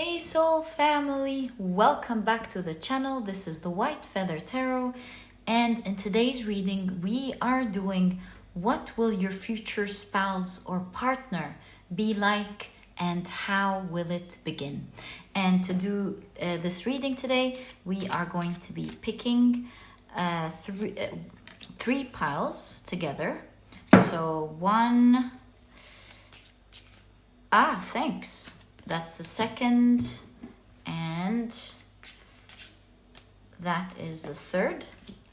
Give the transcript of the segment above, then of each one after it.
Hey soul family, welcome back to the channel. This is the White Feather Tarot, and in today's reading we are doing what will your future spouse or partner be like and how will it begin. And to do this reading today, we are going to be picking three piles together. So one, thanks. That's the second, and that is the third.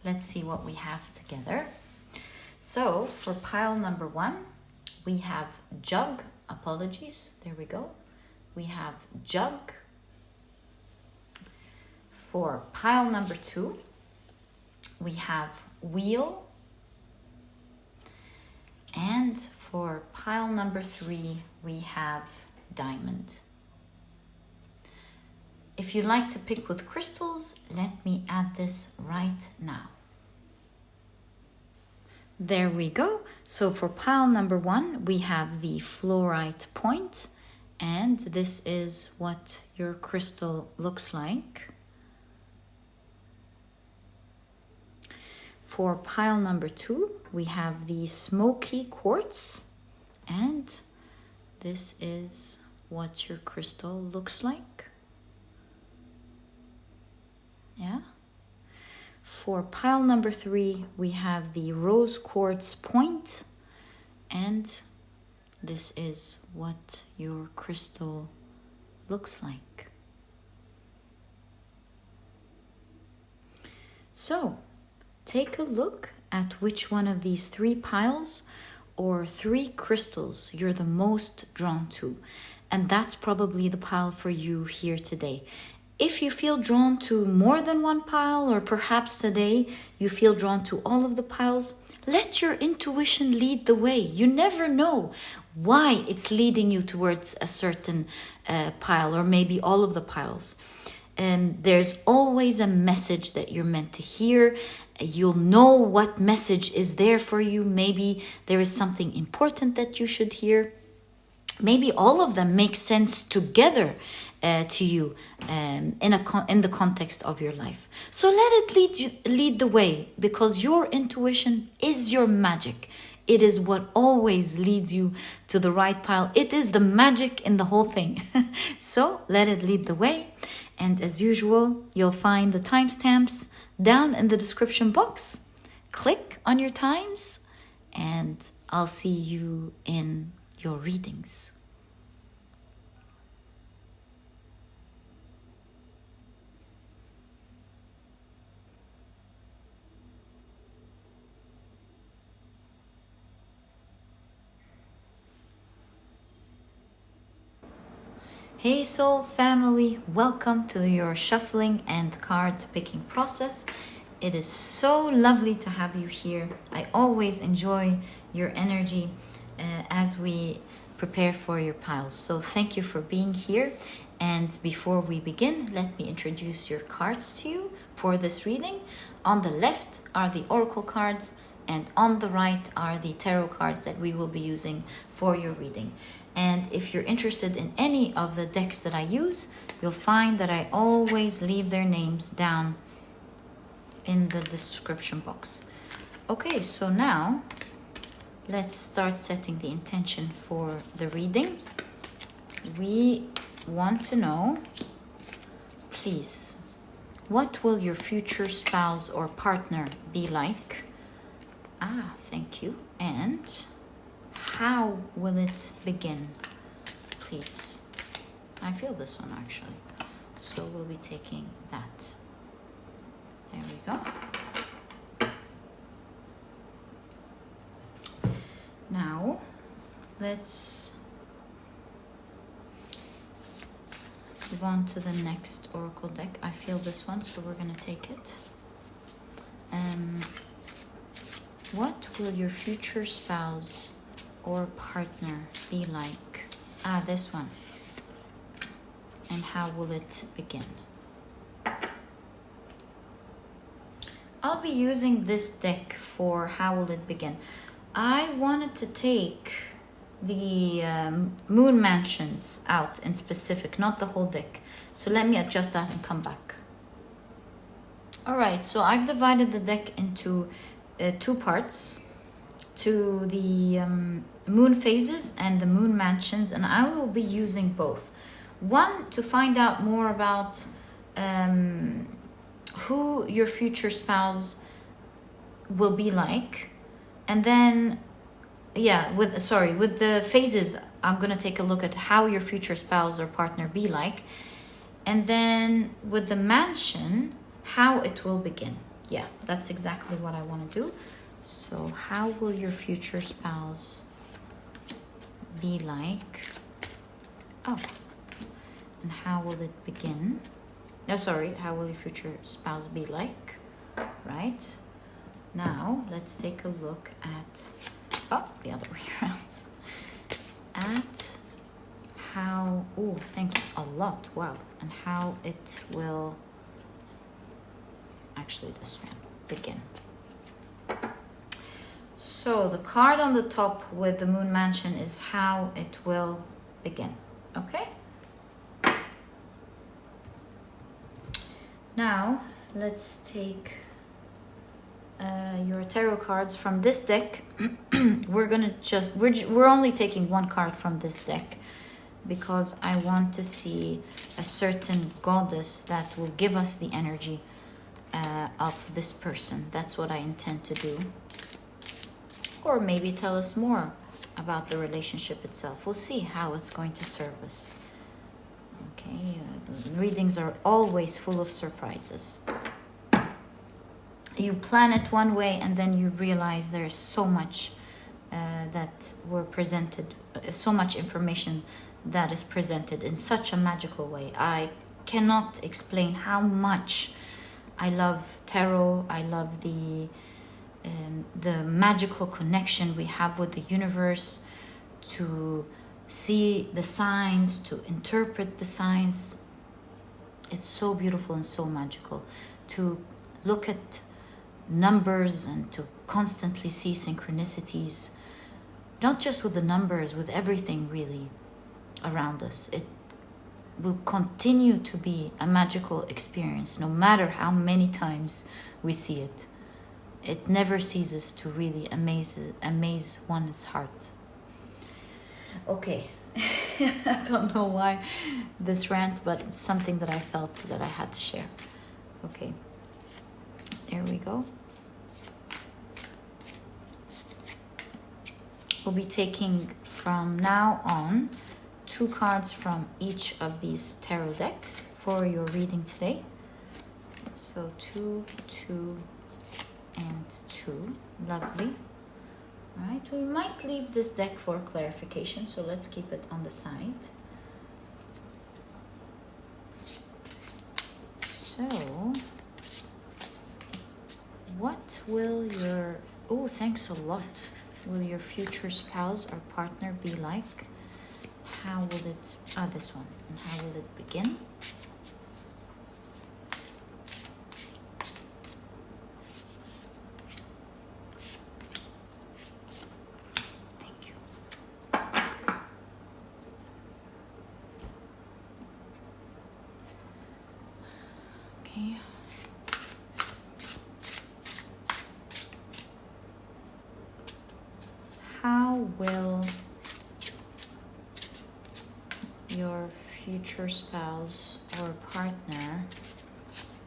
Let's see what we have together. So for pile number one, we have jug. Apologies, there we go. We have jug. For pile number two, we have wheel. And for pile number three, we have diamond. If you like to pick with crystals, let me add this right now. There we go. So for pile number one, we have the Flourite point, and this is what your crystal looks like. For pile number two, we have the Smokey Quartz, and this is what your crystal looks like. Yeah. For pile number three, we have the Rose Quartz point, and this is what your crystal looks like. So, take a look at which one of these three piles or three crystals you're the most drawn to, and that's probably the pile for you here today. If you feel drawn to more than one pile, or perhaps today you feel drawn to all of the piles, let your intuition lead the way. You never know why it's leading you towards a certain pile, or maybe all of the piles. There's always a message that you're meant to hear. You'll know what message is there for you. Maybe there is something important that you should hear. Maybe all of them make sense together to you in the context of your life. So let it lead the way, because your intuition is your magic. It is what always leads you to the right pile. It is the magic in the whole thing. So let it lead the way. And as usual, you'll find the timestamps down in the description box. Click on your times, and I'll see you in your readings. Hey soul family, welcome to your shuffling and card picking process. It is so lovely to have you here. I always enjoy your energy as we prepare for your piles. So thank you for being here. And before we begin, let me introduce your cards to you for this reading. On the left are the oracle cards, and on the right are the tarot cards that we will be using for your reading. And if you're interested in any of the decks that I use, you'll find that I always leave their names down in the description box. Okay, so now let's start setting the intention for the reading. We want to know, please, what will your future spouse or partner be like? Thank you. And how will it begin, please? I feel this one actually, so we'll be taking that. There we go. Now let's move on to the next oracle deck. I feel this one, so we're gonna take it. What will your future spouse or partner be like? This one. And how will it begin? I'll be using this deck for how will it begin. I wanted to take moon mansions out in specific, not the whole deck. So let me adjust that and come back. All right, so I've divided the deck into 2 parts, to the moon phases and the moon mansions, and I will be using both. One, to find out more about who your future spouse will be like, and then with the phases, I'm gonna take a look at how your future spouse or partner be like, and then with the mansion, how it will begin. Yeah, that's exactly what I want to do. So how will your future spouse be like? Oh, and how will it begin? No, sorry, how will your future spouse be like? Right. Now, let's take a look at, the other way around. At how, thanks a lot, wow. And how it will, actually this one, begin. So the card on the top with the moon mansion is how it will begin, okay? Now, let's take your tarot cards from this deck. We're only taking 1 card from this deck because I want to see a certain goddess that will give us the energy of this person. That's what I intend to do. Or maybe tell us more about the relationship itself. We'll see how it's going to serve us. Okay, readings are always full of surprises. You plan it one way and then you realize there's so much that were presented, so much information that is presented in such a magical way. I cannot explain how much I love tarot. I love the magical connection we have with the universe, to see the signs, to interpret the signs. It's so beautiful and so magical to look at numbers and to constantly see synchronicities, not just with the numbers, with everything really around us. It will continue to be a magical experience no matter how many times we see it. It never ceases to really amaze one's heart. Okay, I don't know why this rant, but it's something that I felt that I had to share. Okay, there we go. We'll be taking from now on 2 cards from each of these tarot decks for your reading today. So 2, 2, and 2. Lovely. All right, we might leave this deck for clarification, so let's keep it on the side. So, what will your, thanks a lot, will your future spouse or partner be like? How will it, this one, and how will it begin? How will your future spouse or partner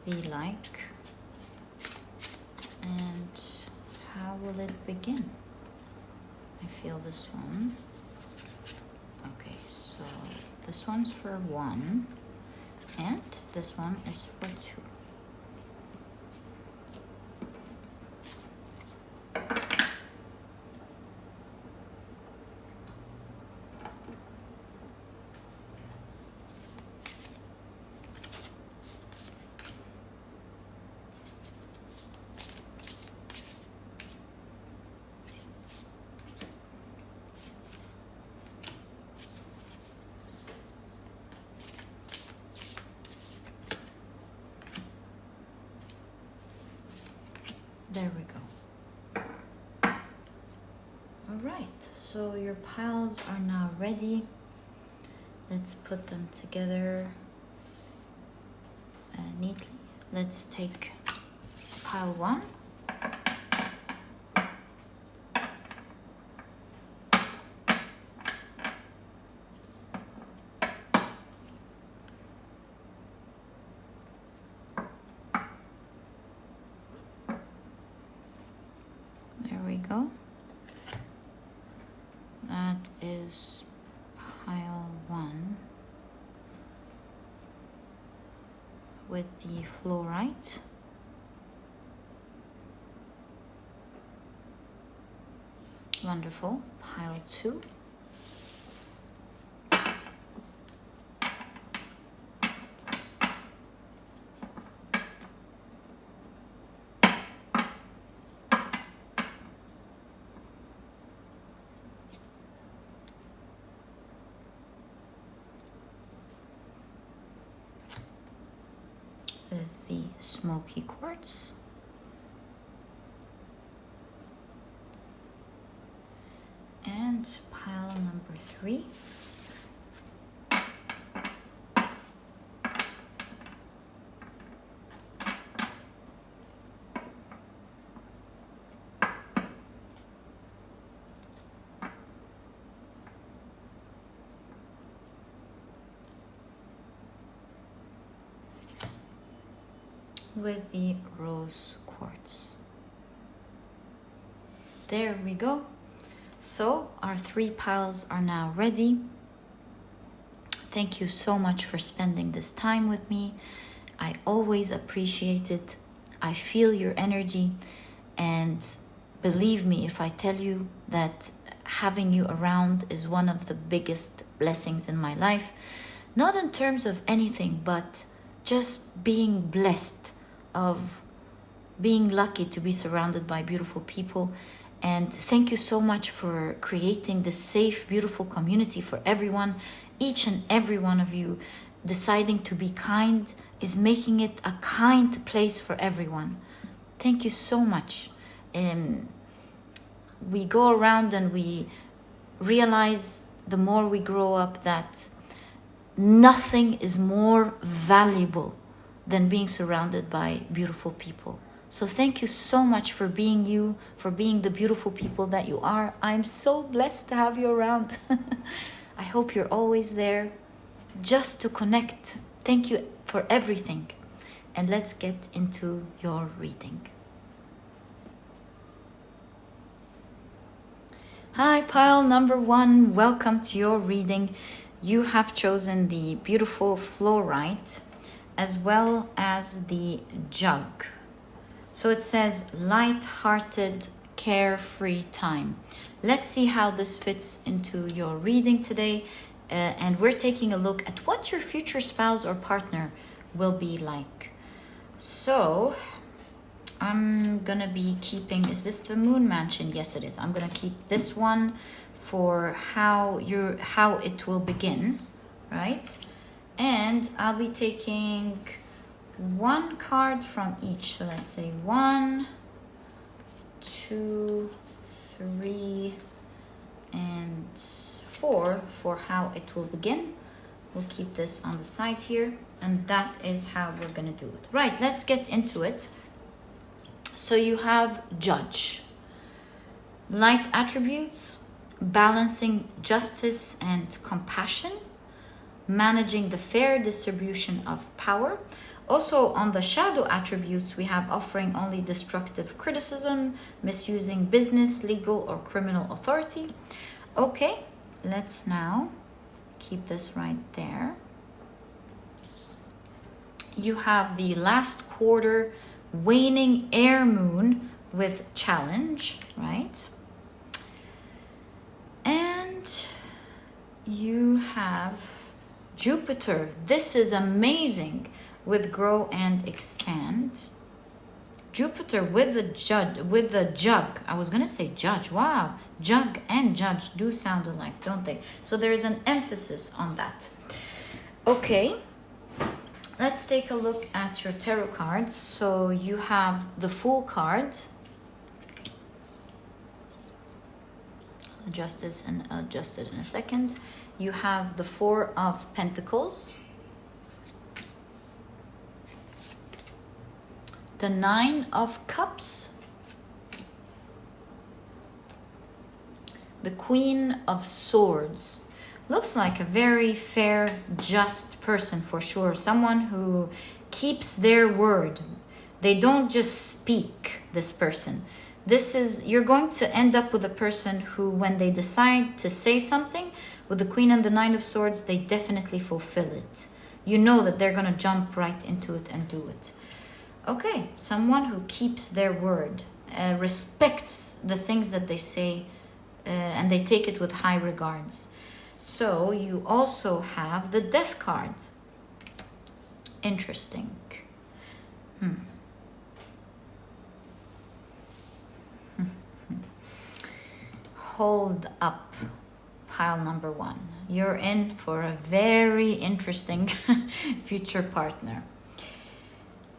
be like? And how will it begin? I feel this one. Okay, so this one's for 1, and this one is for 2. So your piles are now ready. Let's put them together neatly. Let's take pile 1. There we go. That is pile 1 with the Flourite. Wonderful. Pile 2. With the Smokey Quartz. And pile number 3. With the rose quartz. There we go. So our 3 piles are now ready. Thank you so much for spending this time with me. I always appreciate it. I feel your energy, and believe me if I tell you that having you around is one of the biggest blessings in my life. Not in terms of anything, but just being blessed, of being lucky to be surrounded by beautiful people. And thank you so much for creating this safe, beautiful community for everyone. Each and every one of you deciding to be kind is making it a kind place for everyone. Thank you so much. We go around and we realize the more we grow up that nothing is more valuable than being surrounded by beautiful people. So thank you so much for being you, for being the beautiful people that you are. I'm so blessed to have you around. I hope you're always there just to connect. Thank you for everything. And let's get into your reading. Hi, pile number 1. Welcome to your reading. You have chosen the beautiful Flourite as well as the jug. So it says light-hearted, carefree time. Let's see how this fits into your reading today. And we're taking a look at what your future spouse or partner will be like. So I'm gonna be keeping, is this the Moon Mansion? Yes, it is. I'm gonna keep this one for how it will begin, right? And I'll be taking 1 card from each. So let's say 1, 2, 3, and 4 for how it will begin. We'll keep this on the side here, and that is how we're gonna do it. Right, let's get into it. So you have Judge. Light attributes, balancing justice and compassion, managing the fair distribution of power. Also on the shadow attributes, we have offering only destructive criticism, misusing business, legal, or criminal authority. Okay, let's now keep this right there. You have the last quarter waning air moon with challenge, right? And you have Jupiter. This is amazing, with grow and expand. Jupiter with the jug. I was gonna say judge. Wow, jug and judge do sound alike, don't they? So there is an emphasis on that. Okay, let's take a look at your tarot cards. So you have the Fool card. adjust this and adjust it in a second. You have the Four of Pentacles, the Nine of Cups, the Queen of Swords. Looks like a very fair, just person for sure. Someone who keeps their word. They don't just speak, this person. You're going to end up with a person who, when they decide to say something, with the Queen and the Nine of Swords, they definitely fulfill it. You know that they're going to jump right into it and do it. Okay, someone who keeps their word, respects the things that they say, and they take it with high regards. So you also have the Death card. Interesting. Hold up, pile number one. You're in for a very interesting future partner.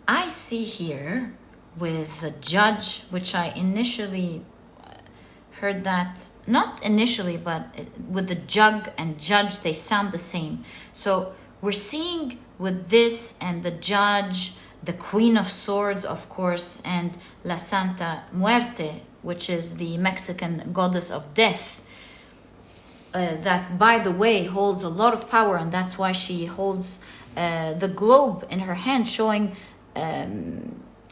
I see here with the Judge, which I initially heard that, not initially, but with the Jug and Judge, they sound the same. So we're seeing with this and the Judge, the Queen of Swords, of course, and La Santa Muerte, which is the Mexican goddess of death, that, by the way, holds a lot of power, and that's why she holds the globe in her hand, showing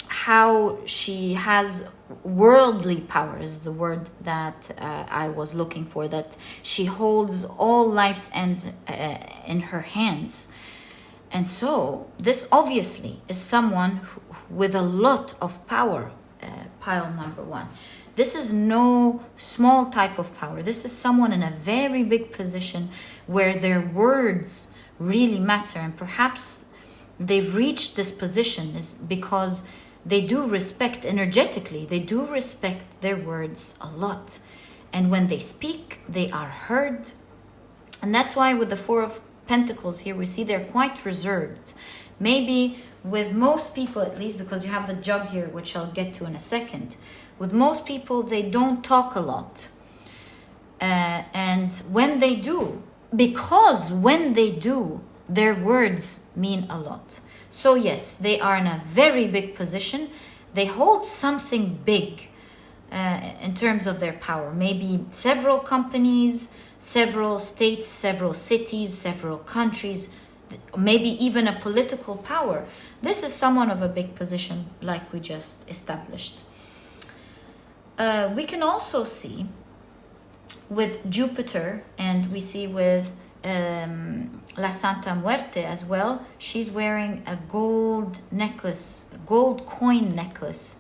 how she has worldly power, is the word that I was looking for, that she holds all life's ends in her hands. And so this obviously is someone with a lot of power, pile number one. This is no small type of power. This is someone in a very big position where their words really matter. And perhaps they've reached this position is because they do respect energetically. They do respect their words a lot. And when they speak, they are heard. And that's why with the Four of Pentacles here, we see they're quite reserved. Maybe with most people, at least, because you have the Jug here, which I'll get to in a second. With most people, they don't talk a lot. And when they do, because when they do, their words mean a lot. So yes, they are in a very big position. They hold something big in terms of their power. Maybe several companies, several states, several cities, several countries, maybe even a political power. This is someone of a big position, like we just established. We can also see with Jupiter, and we see with La Santa Muerte as well, she's wearing a gold necklace, a gold coin necklace.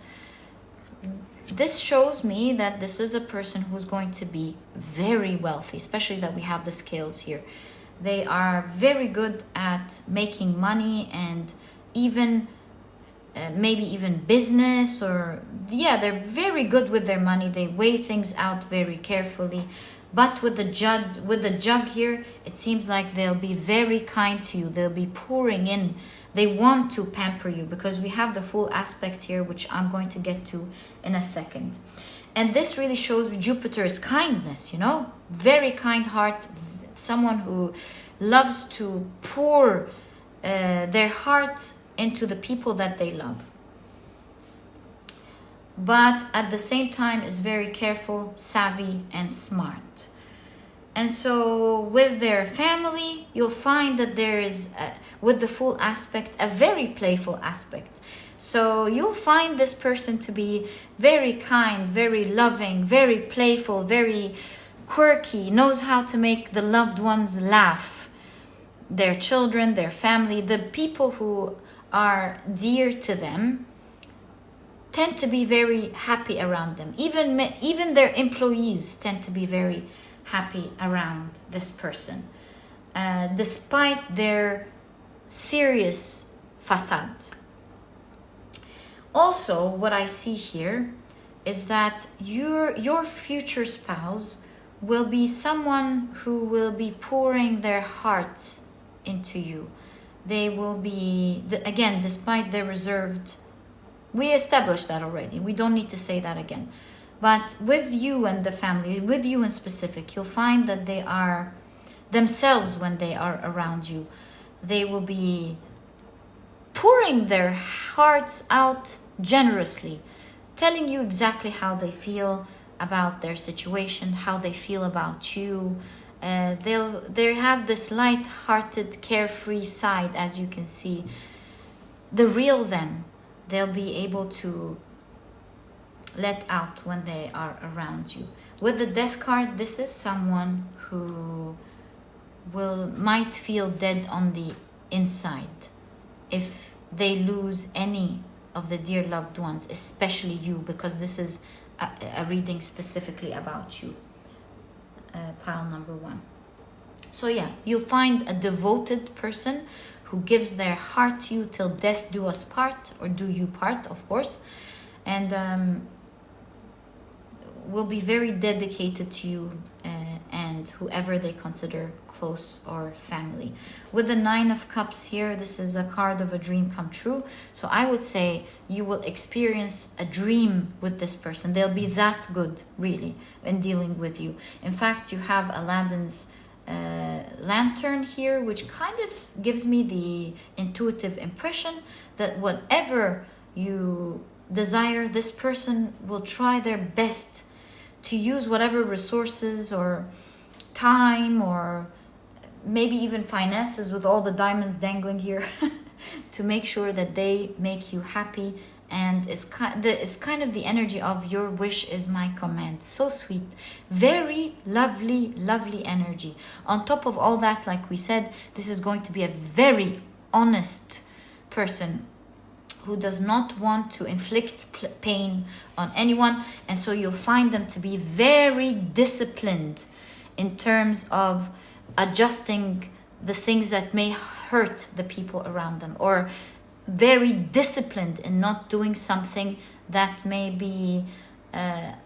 This shows me that this is a person who's going to be very wealthy, especially that we have the scales here. They are very good at making money, and even maybe even business, or they're very good with their money. They weigh things out very carefully. But with the jug here, it seems like they'll be very kind to you. They'll be pouring in. They want to pamper you, because we have the full aspect here, which I'm going to get to in a second. And this really shows Jupiter's kindness, you know, very kind heart, someone who loves to pour their heart into the people that they love. But at the same time is very careful, savvy, and smart. And so with their family, you'll find that there is, with the full aspect, a very playful aspect. So you'll find this person to be very kind, very loving, very playful, very quirky, knows how to make the loved ones laugh, their children, their family, the people who are dear to them tend to be very happy around them. Even their employees tend to be very happy around this person, despite their serious facade. Also, what I see here is that your future spouse will be someone who will be pouring their heart into you. They will be, again, despite their reserved, we established that already. We don't need to say that again. But with you and the family, with you in specific, you'll find that they are themselves when they are around you. They will be pouring their hearts out generously, telling you exactly how they feel about their situation, how they feel about you. They have this light-hearted, carefree side, as you can see. The real them, they'll be able to let out when they are around you. With the Death card, this is someone who might feel dead on the inside if they lose any of the dear loved ones, especially you, because this is a reading specifically about you, pile number 1. So yeah, you'll find a devoted person who gives their heart to you till death do us part, or do you part, of course, and will be very dedicated to you and whoever they consider close or family. With the 9 of Cups here, this is a card of a dream come true. So I would say you will experience a dream with this person. They'll be that good, really, in dealing with you. In fact, you have Aladdin's lantern here, which kind of gives me the intuitive impression that whatever you desire, this person will try their best to use whatever resources or time or maybe even finances, with all the diamonds dangling here, to make sure that they make you happy. And it's kind of the energy of your wish is my command. So sweet. Very lovely, lovely energy. On top of all that, like we said, this is going to be a very honest person who does not want to inflict pain on anyone. And so you'll find them to be very disciplined in terms of adjusting the things that may hurt the people around them, or very disciplined in not doing something that may be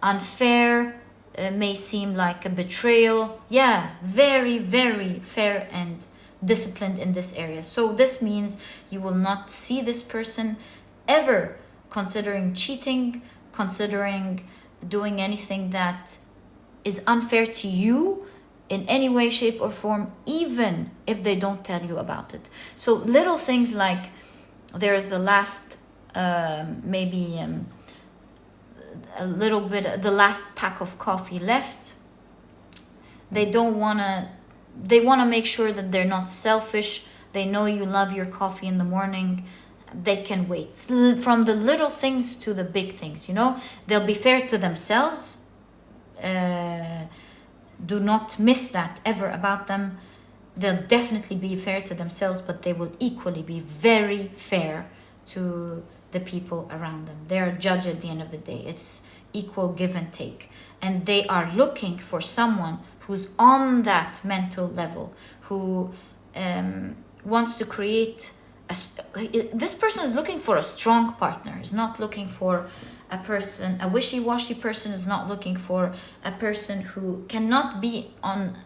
unfair, may seem like a betrayal. Yeah, very, very fair and disciplined in this area. So this means you will not see this person ever considering cheating, considering doing anything that is unfair to you in any way, shape or form, even if they don't tell you about it. So little things like there's the last maybe a little bit, the last pack of coffee left. They want to make sure that they're not selfish. They know you love your coffee in the morning. They can wait. From the little things to the big things, you know. They'll be fair to themselves. Do not miss that ever about them. They'll definitely be fair to themselves, but they will equally be very fair to the people around them. They're a judge at the end of the day. It's equal give and take. And they are looking for someone who's on that mental level, who wants to create this person is looking for a strong partner, is not looking for a person, a wishy-washy person, is not looking for a person who cannot be on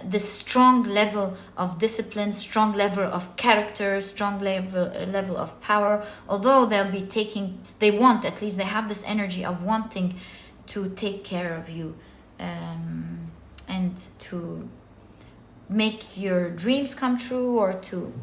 this strong level of discipline, strong level of character, strong level of power. Although they want, at least they have this energy of wanting to take care of you and to make your dreams come true, or to,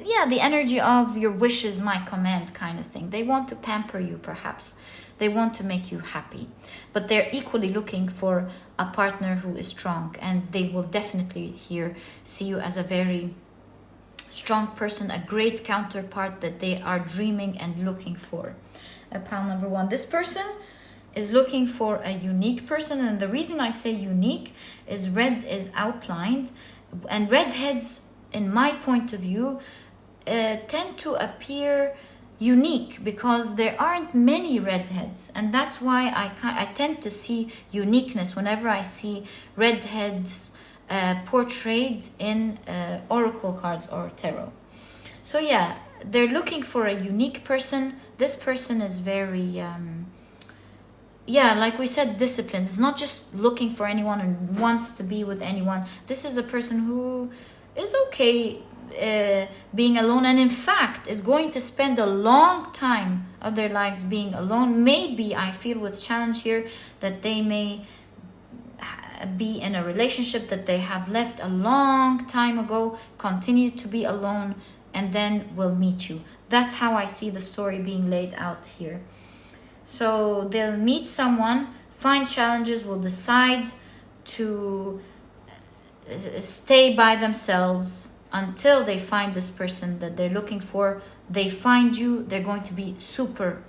yeah, the energy of your wish is my command kind of thing. They want to pamper you, perhaps. They want to make you happy. But they're equally looking for a partner who is strong. And they will definitely here see you as a very strong person, a great counterpart that they are dreaming and looking for. Pile number 1. This person is looking for a unique person. And the reason I say unique is red is outlined. And redheads, in my point of view, tend to appear unique because there aren't many redheads, and that's why I tend to see uniqueness whenever I see redheads portrayed in oracle cards or tarot. So yeah, they're looking for a unique person. This person is very yeah, like we said, disciplined. It's not just looking for anyone and wants to be with anyone. This is a person who is okay being alone, and in fact is going to spend a long time of their lives being alone. Maybe I feel with challenge here that they may be in a relationship that they have left a long time ago, continue to be alone, and then will meet you. That's how I see the story being laid out here. So they'll meet someone, find challenges, will decide to stay by themselves until they find this person that they're looking for. They find you, they're going to be super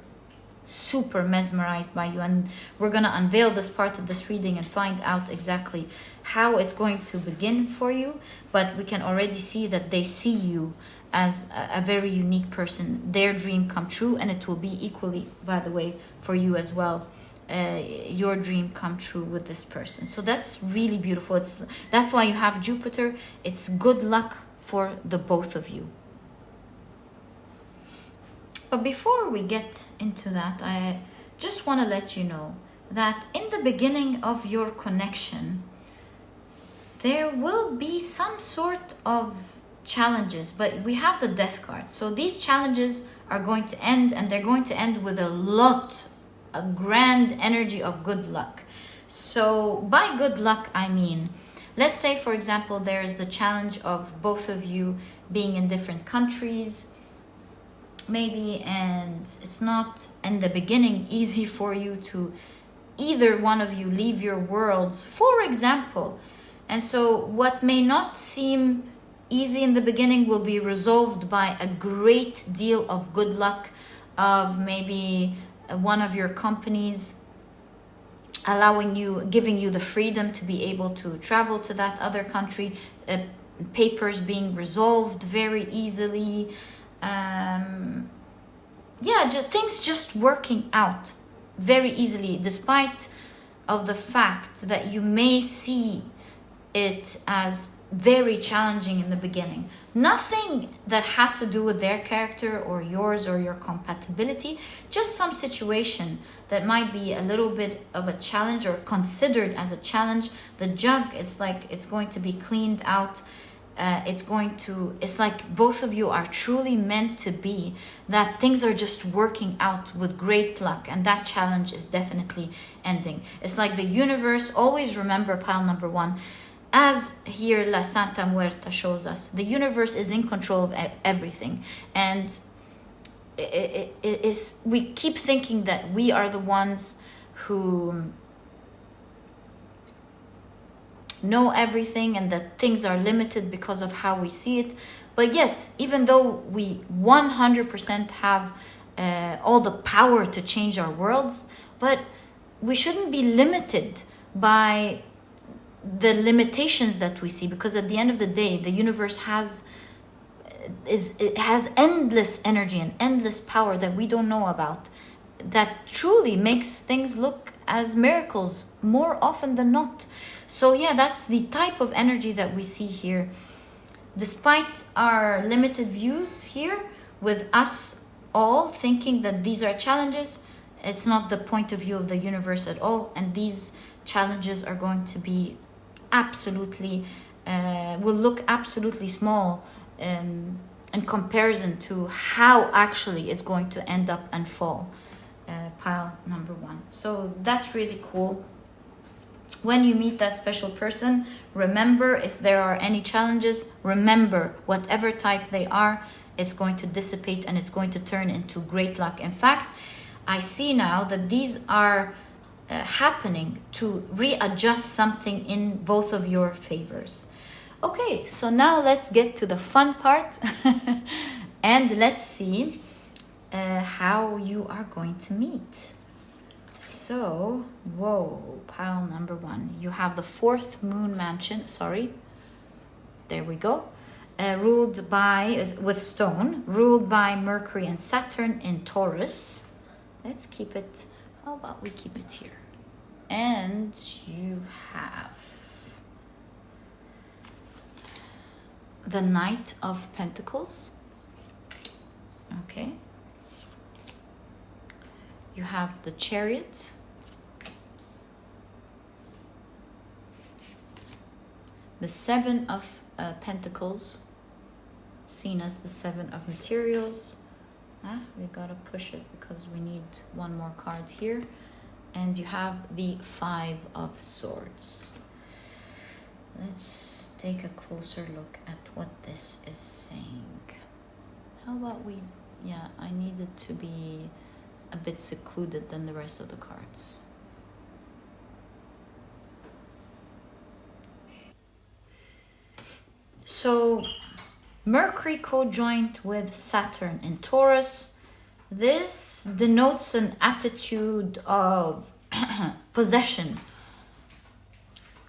mesmerized by you, and we're going to unveil this part of this reading and find out exactly how it's going to begin for you. But we can already see that they see you as a very unique person, their dream come true, and it will be equally, by the way, for you as well, your dream come true with this person. So that's really beautiful. That's why you have Jupiter. It's good luck for the both of you. But before we get into that, I just want to let you know that in the beginning of your connection, there will be some sort of challenges, but we have the Death card. So these challenges are going to end, and they're going to end with a grand energy of good luck. So by good luck, I mean, let's say, for example, there is the challenge of both of you being in different countries, maybe, and it's not in the beginning easy for you to either one of you leave your worlds, for example. And so what may not seem easy in the beginning will be resolved by a great deal of good luck, of maybe one of your companies giving you the freedom to be able to travel to that other country, papers being resolved very easily, things just working out very easily, despite of the fact that you may see it as very challenging in the beginning. Nothing that has to do with their character or yours or your compatibility, just some situation that might be a little bit of a challenge or considered as a challenge. The jug, it's like it's going to be cleaned out. It's like both of you are truly meant to be, that things are just working out with great luck, and that challenge is definitely ending. It's like the universe, always remember pile number one, as here La Santa Muerta shows us, the universe is in control of everything. And we keep thinking that we are the ones who know everything and that things are limited because of how we see it. But yes, even though we 100% have all the power to change our worlds, but we shouldn't be limited by the limitations that we see, because at the end of the day, the universe has endless energy and endless power that we don't know about, that truly makes things look as miracles more often than not. So yeah, that's the type of energy that we see here. Despite our limited views here, with us all thinking that these are challenges, it's not the point of view of the universe at all. And these challenges are going to be absolutely, will look absolutely small in comparison to how actually it's going to end up and fall. Pile number one. So that's really cool. When you meet that special person, remember, if there are any challenges, remember, whatever type they are, it's going to dissipate and it's going to turn into great luck. In fact, I see now that these are happening to readjust something in both of your favors. Okay, so now let's get to the fun part and let's see how you are going to meet. So, whoa, pile number one. You have the fourth moon mansion. Sorry. There we go. Ruled by, with stone, ruled by Mercury and Saturn in Taurus. Let's keep it, how about we keep it here? And you have the Knight of Pentacles. Okay. You have the Chariot. The Seven of Pentacles. seen as the 7 of materials. We gotta push it because we need one more card here. And you have the 5 of Swords. Let's take a closer look at what this is saying. How about we, yeah, I need it to be a bit secluded than the rest of the cards. So Mercury co-joint with Saturn in Taurus. This denotes an attitude of possession,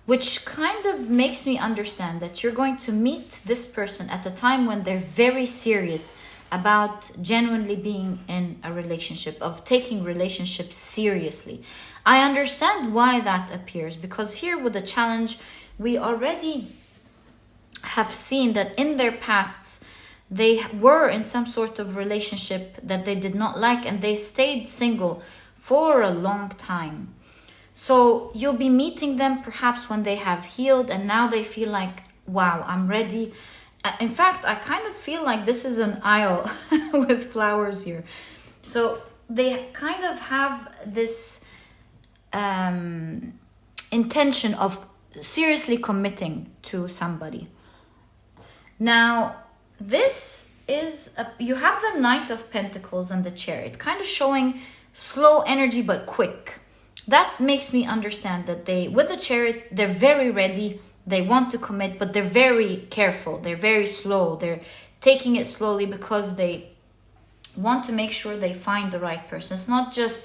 which kind of makes me understand that you're going to meet this person at a time when they're very serious about genuinely being in a relationship, of taking relationships seriously. I understand why that appears, because here with the challenge, we already have seen that in their pasts, they were in some sort of relationship that they did not like, and they stayed single for a long time. So you'll be meeting them perhaps when they have healed, and now they feel like, wow, I'm ready. In fact, I kind of feel like this is an aisle with flowers here. So they kind of have this intention of seriously committing to somebody. Now, this is, you have the Knight of Pentacles and the Chariot, kind of showing slow energy but quick. That makes me understand that they, with the Chariot, they're very ready, they want to commit, but they're very careful, they're very slow, they're taking it slowly because they want to make sure they find the right person. It's not just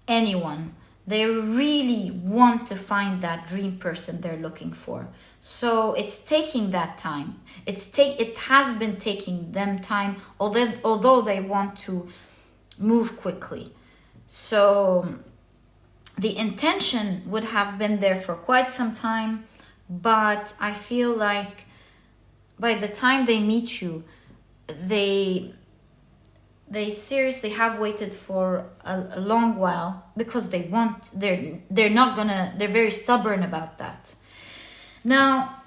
anyone. They really want to find that dream person they're looking for. So it's taking that time. It has been taking them time, although they want to move quickly. So the intention would have been there for quite some time, but I feel like by the time they meet you, they seriously have waited for a long while because they're very stubborn about that. Now,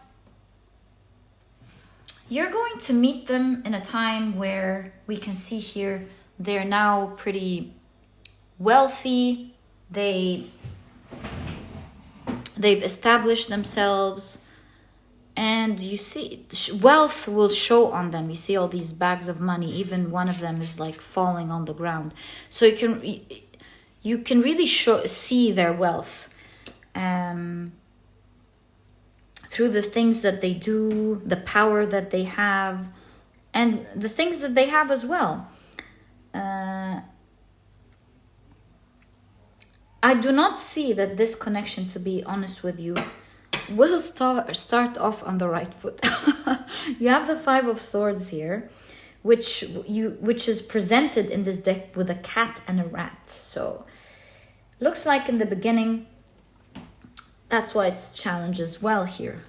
you're going to meet them in a time where we can see here they're now pretty wealthy. They've established themselves, and you see wealth will show on them. You see all these bags of money, even one of them is like falling on the ground. So you can really see their wealth through the things that they do, the power that they have, and the things that they have as well. I do not see that this connection, to be honest with you, will start off on the right foot. You have the 5 of Swords here, which is presented in this deck with a cat and a rat. So looks like in the beginning, that's why it's challenge as well here.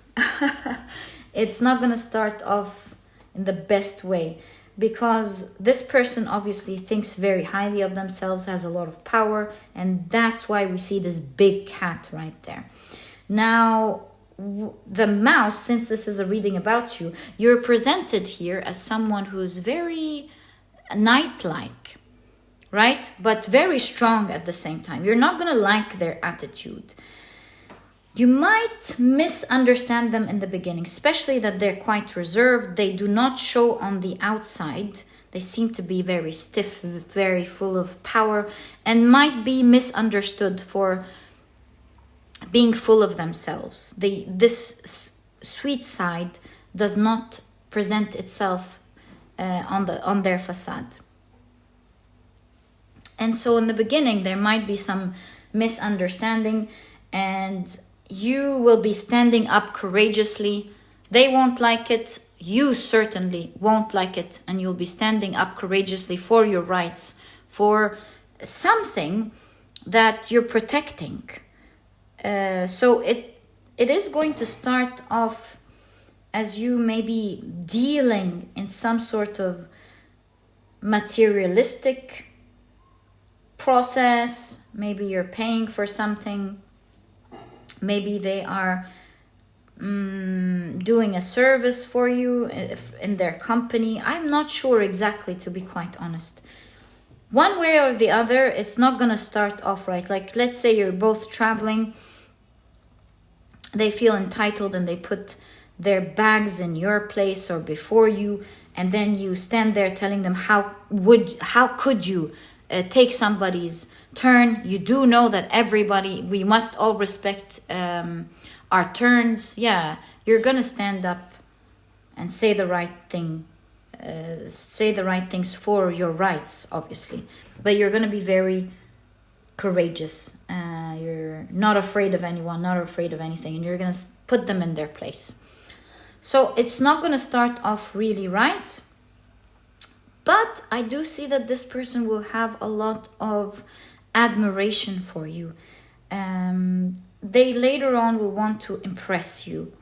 It's not going to start off in the best way, because this person obviously thinks very highly of themselves, has a lot of power, and that's why we see this big cat right there. Now, the mouse, since this is a reading about you, you're presented here as someone who's very knight-like, right? But very strong at the same time. You're not going to like their attitude. You might misunderstand them in the beginning, especially that they're quite reserved. They do not show on the outside. They seem to be very stiff, very full of power, and might be misunderstood for being full of themselves. This sweet side does not present itself on their facade. And so in the beginning, there might be some misunderstanding, and you will be standing up courageously. They won't like it. You certainly won't like it. And you'll be standing up courageously for your rights, for something that you're protecting. So it is going to start off as you maybe dealing in some sort of materialistic process. Maybe you're paying for something. Maybe they are doing a service for you in their company. I'm not sure exactly, to be quite honest. One way or the other, it's not gonna start off right. Like, let's say you're both traveling, they feel entitled and they put their bags in your place or before you, and then you stand there telling them how could you take somebody's turn. You do know that we must all respect our turns. Yeah, you're gonna stand up and say the right thing, say the right things for your rights, obviously, but you're gonna be very courageous. You're not afraid of anyone, not afraid of anything, and you're gonna put them in their place. So it's not gonna start off really right, but I do see that this person will have a lot of admiration for you. They later on will want to impress you.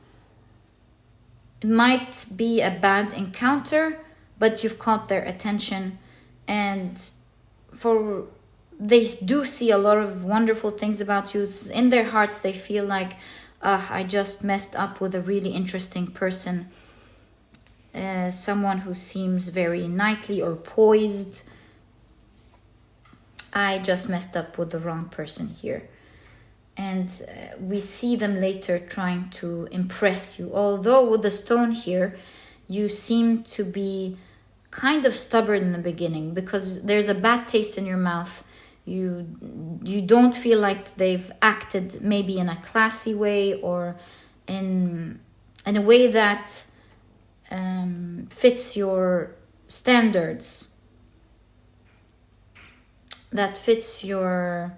It might be a bad encounter, but you've caught their attention, and they do see a lot of wonderful things about you. In their hearts, they feel like, I just messed up with a really interesting person. Someone who seems very knightly or poised. I just messed up with the wrong person here. And we see them later trying to impress you. Although with the stone here, you seem to be kind of stubborn in the beginning because there's a bad taste in your mouth. You don't feel like they've acted maybe in a classy way or in a way that fits your standards, that fits your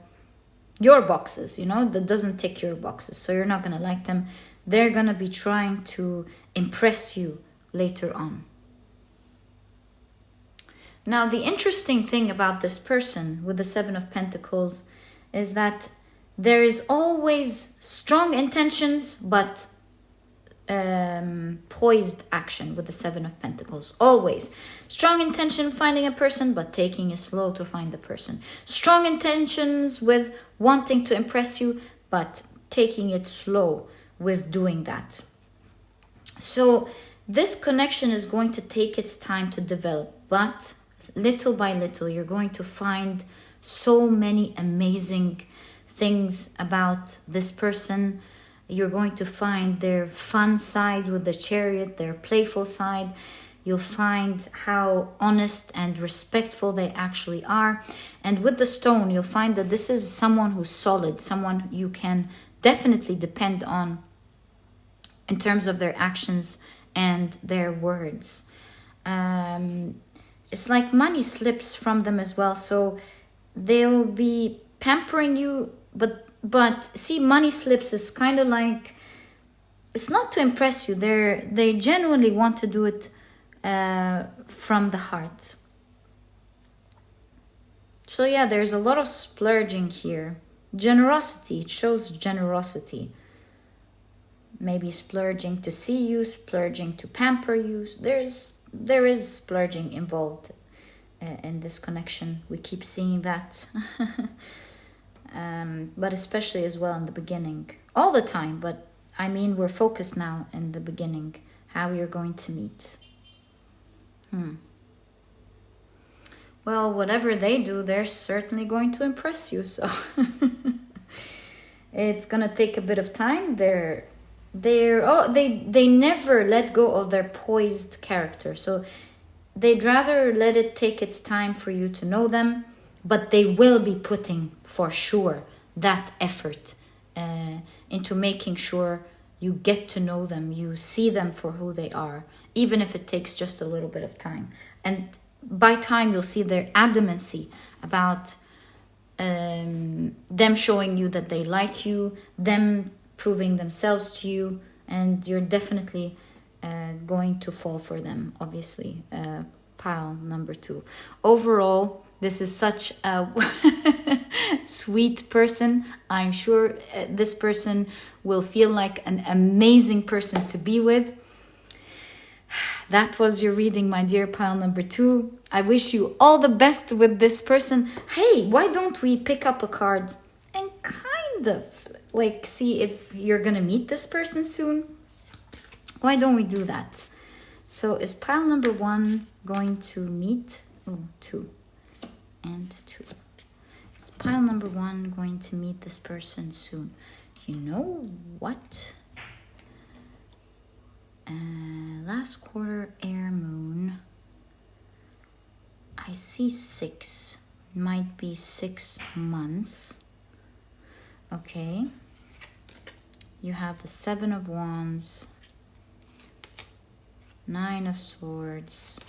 boxes, that doesn't tick your boxes. So you're not gonna like them. They're gonna be trying to impress you later on. Now, the interesting thing about this person with the Seven of Pentacles is that there is always strong intentions, but poised action with the Seven of Pentacles. Always. Strong intention finding a person, but taking it slow to find the person. Strong intentions with wanting to impress you, but taking it slow with doing that. So this connection is going to take its time to develop, but little by little, you're going to find so many amazing things about this person. You're going to find their fun side with the Chariot, their playful side. You'll find how honest and respectful they actually are. And with the stone, you'll find that this is someone who's solid, someone you can definitely depend on in terms of their actions and their words. It's like money slips from them as well. So they'll be pampering you, but see, money slips is kind of like, it's not to impress you. They genuinely want to do it from the heart. So yeah, there's a lot of splurging here. Generosity, it shows generosity. Maybe splurging to see you, splurging to pamper you. There is splurging involved in this connection. We keep seeing that. But especially as well in the beginning. All the time, but I mean, we're focused now in the beginning. How you're going to meet. Well, whatever they do, they're certainly going to impress you. So it's gonna take a bit of time. They never let go of their poised character. So they'd rather let it take its time for you to know them, but they will be putting for sure that effort into making sure you get to know them, you see them for who they are, even if it takes just a little bit of time. And by time, you'll see their adamancy about them showing you that they like you, them proving themselves to you, and you're definitely going to fall for them, obviously. Pile number 2. Overall, this is such a sweet person. I'm sure this person will feel like an amazing person to be with. That was your reading, my dear pile number 2. I wish you all the best with this person. Hey, why don't we pick up a card and kind of like see if you're gonna meet this person soon? Why don't we do that? So is pile number 1 going to meet? Oh, 2 and 2. Is pile number 1 going to meet this person soon? You know what? Last quarter air moon. I see 6. Might be 6 months. Okay. You have the 7 of Wands, 9 of Swords.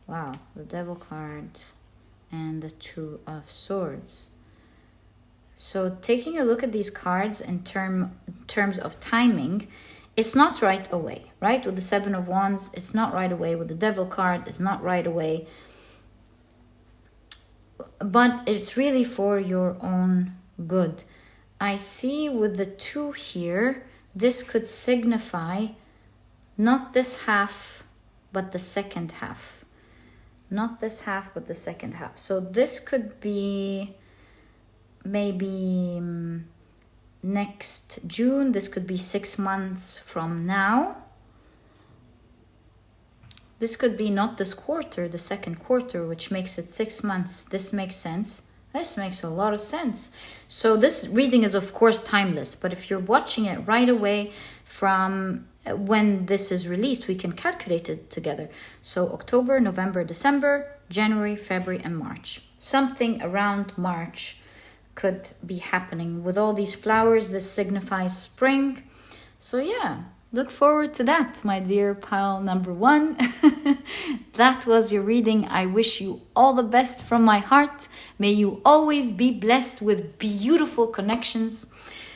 Wow, the Devil card and the 2 of Swords. So taking a look at these cards in terms of timing, it's not right away, right? With the 7 of Wands, it's not right away. With the Devil card, it's not right away. But it's really for your own good. I see with the 2 here, this could signify not this half, but the second half. Not this half, but the second half. So this could be maybe next June. This could be 6 months from now. This could be not this quarter, the second quarter, which makes it 6 months. This makes sense. This makes a lot of sense. So this reading is of course timeless, but if you're watching it right away from when this is released, we can calculate it together. So October, November, December, January, February, and March. Something around March could be happening. With all these flowers, this signifies spring. So yeah, look forward to that, my dear pile number 1. That was your reading. I wish you all the best from my heart. May you always be blessed with beautiful connections.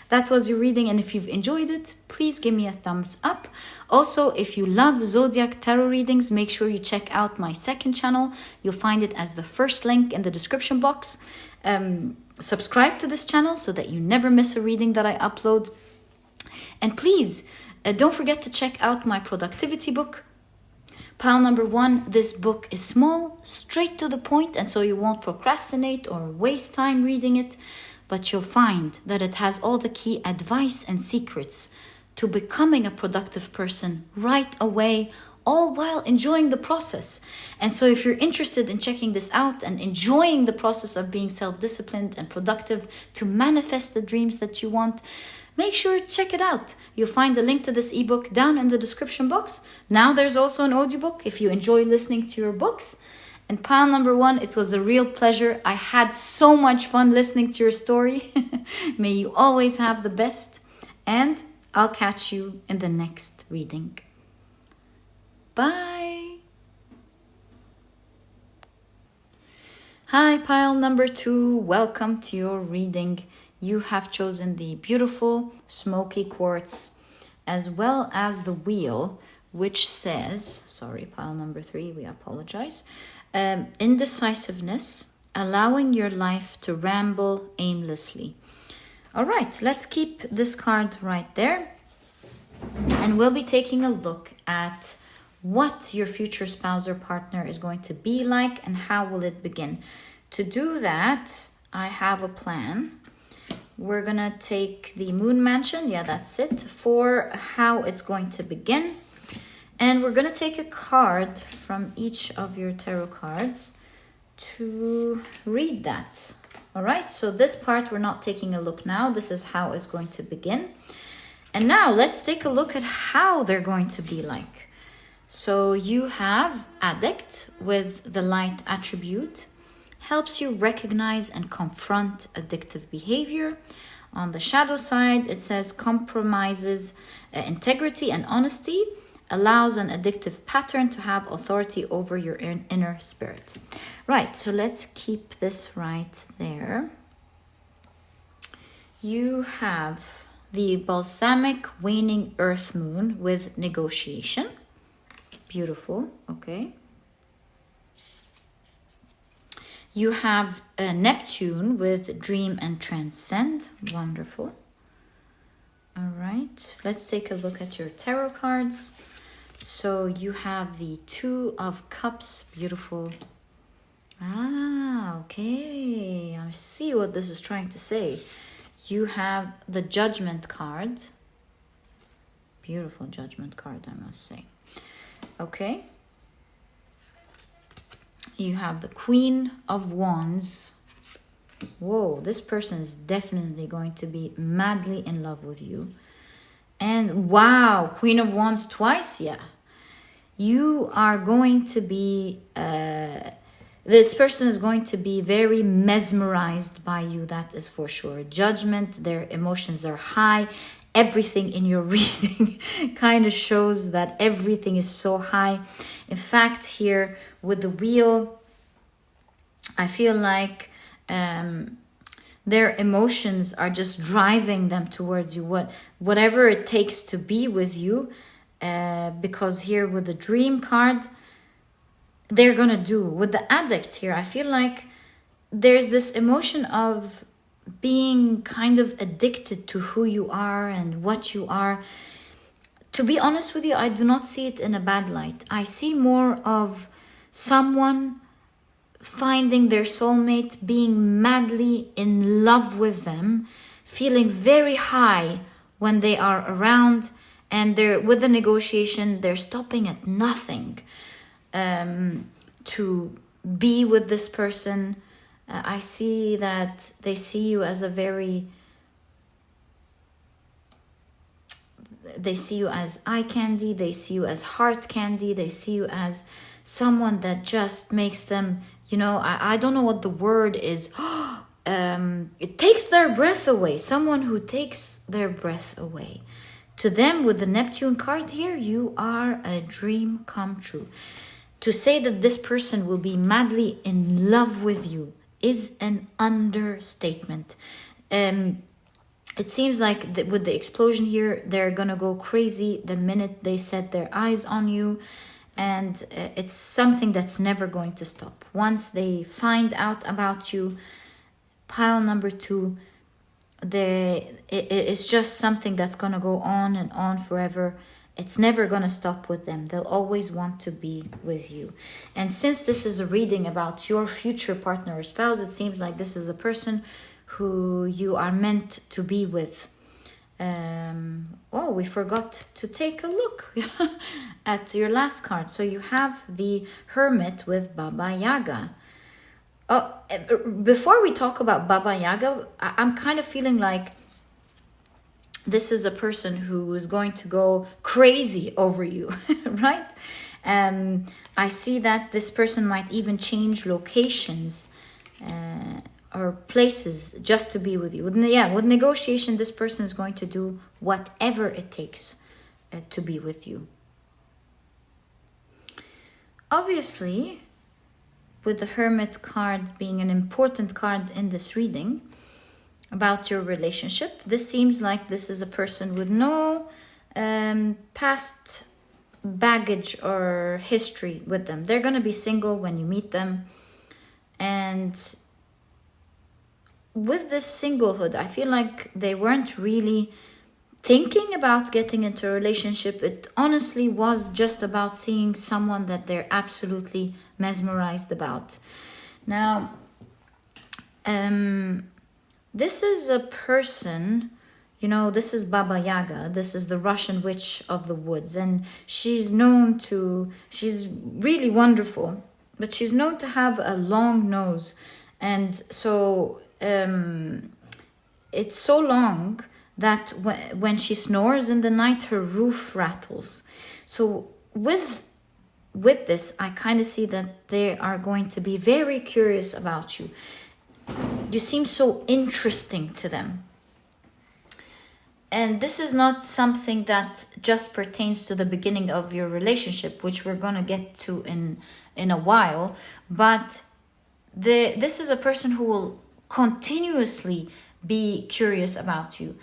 That was your reading, and if you've enjoyed it, please give me a thumbs up. Also, if you love Zodiac Tarot readings, make sure you check out my second channel. You'll find it as the first link in the description box. Subscribe to this channel so that you never miss a reading that I upload. And please, don't forget to check out my productivity book. Pile number 1, this book is small, straight to the point, and so you won't procrastinate or waste time reading it. But you'll find that it has all the key advice and secrets to becoming a productive person right away, all while enjoying the process. And so if you're interested in checking this out and enjoying the process of being self-disciplined and productive to manifest the dreams that you want, make sure to check it out. You'll find the link to this ebook down in the description box. Now there's also an audiobook if you enjoy listening to your books. And pile number 1, it was a real pleasure. I had so much fun listening to your story. May you always have the best. And I'll catch you in the next reading. Bye. Hi, pile number 2. Welcome to your reading. You have chosen the beautiful Smokey Quartz as well as the wheel, which says, sorry, pile number 3, we apologize. Indecisiveness, allowing your life to ramble aimlessly. All right, let's keep this card right there. And we'll be taking a look at what your future spouse or partner is going to be like and how will it begin. To do that, I have a plan. We're gonna take the Moon Mansion, yeah, that's it, for how it's going to begin. And we're going to take a card from each of your tarot cards to read that. All right, so this part we're not taking a look now. This is how it's going to begin. And now let's take a look at how they're going to be like. So you have Addict with the light attribute. Helps you recognize and confront addictive behavior. On the shadow side, it says compromises integrity and honesty. Allows an addictive pattern to have authority over your inner spirit. Right, so let's keep this right there. You have the balsamic waning earth moon with negotiation. Beautiful, okay. You have Neptune with dream and transcend. Wonderful. All right, let's take a look at your tarot cards. So you have the 2 of Cups, beautiful. Ah, okay, I see what this is trying to say. You have the Judgment card, Beautiful Judgment card, I must say. Okay. You have the Queen of Wands. Whoa, this person is definitely going to be madly in love with you. And wow, Queen of Wands twice, yeah. You are going to be, this person is going to be very mesmerized by you, that is for sure. Judgment, their emotions are high. Everything in your reading kind of shows that everything is so high. In fact, here with the wheel, I feel like their emotions are just driving them towards you, whatever it takes to be with you. Because here with the Dream card, they're gonna do. With the Addict here, I feel like there's this emotion of being kind of addicted to who you are and what you are. To be honest with you, I do not see it in a bad light. I see more of someone finding their soulmate, being madly in love with them, feeling very high when they are around, and they're with the negotiation, they're stopping at nothing to be with this person. I see that they see you as they see you as eye candy, they see you as heart candy, they see you as someone that just makes them, you know, I don't know what the word is. It takes their breath away. Someone who takes their breath away. To them, with the Neptune card here, you are a dream come true. To say that this person will be madly in love with you is an understatement. It seems like with the explosion here, they're gonna go crazy the minute they set their eyes on you. And it's something that's never going to stop. Once they find out about you, pile number 2, it's just something that's going to go on and on forever. It's never going to stop with them. They'll always want to be with you. And since this is a reading about your future partner or spouse, it seems like this is a person who you are meant to be with. Oh, we forgot to take a look at your last card. So you have the Hermit with Baba Yaga. Oh, before we talk about Baba Yaga, I'm kind of feeling like this is a person who is going to go crazy over you, right? I see that this person might even change locations or places just to be with you. With negotiation, this person is going to do whatever it takes to be with you. Obviously, with the Hermit card being an important card in this reading about your relationship, this seems like this is a person with no past baggage or history with them. They're going to be single when you meet them. And with this singlehood, I feel like they weren't really thinking about getting into a relationship. It honestly was just about seeing someone that they're absolutely mesmerized about. Now, this is a person, you know, this is Baba Yaga. This is the Russian witch of the woods. And she's really wonderful, but she's known to have a long nose. And so it's so long that when she snores in the night, her roof rattles. So with this, I kind of see that they are going to be very curious about you. You seem so interesting to them. And this is not something that just pertains to the beginning of your relationship, which we're going to get to in a while. But this is a person who will continuously be curious about you.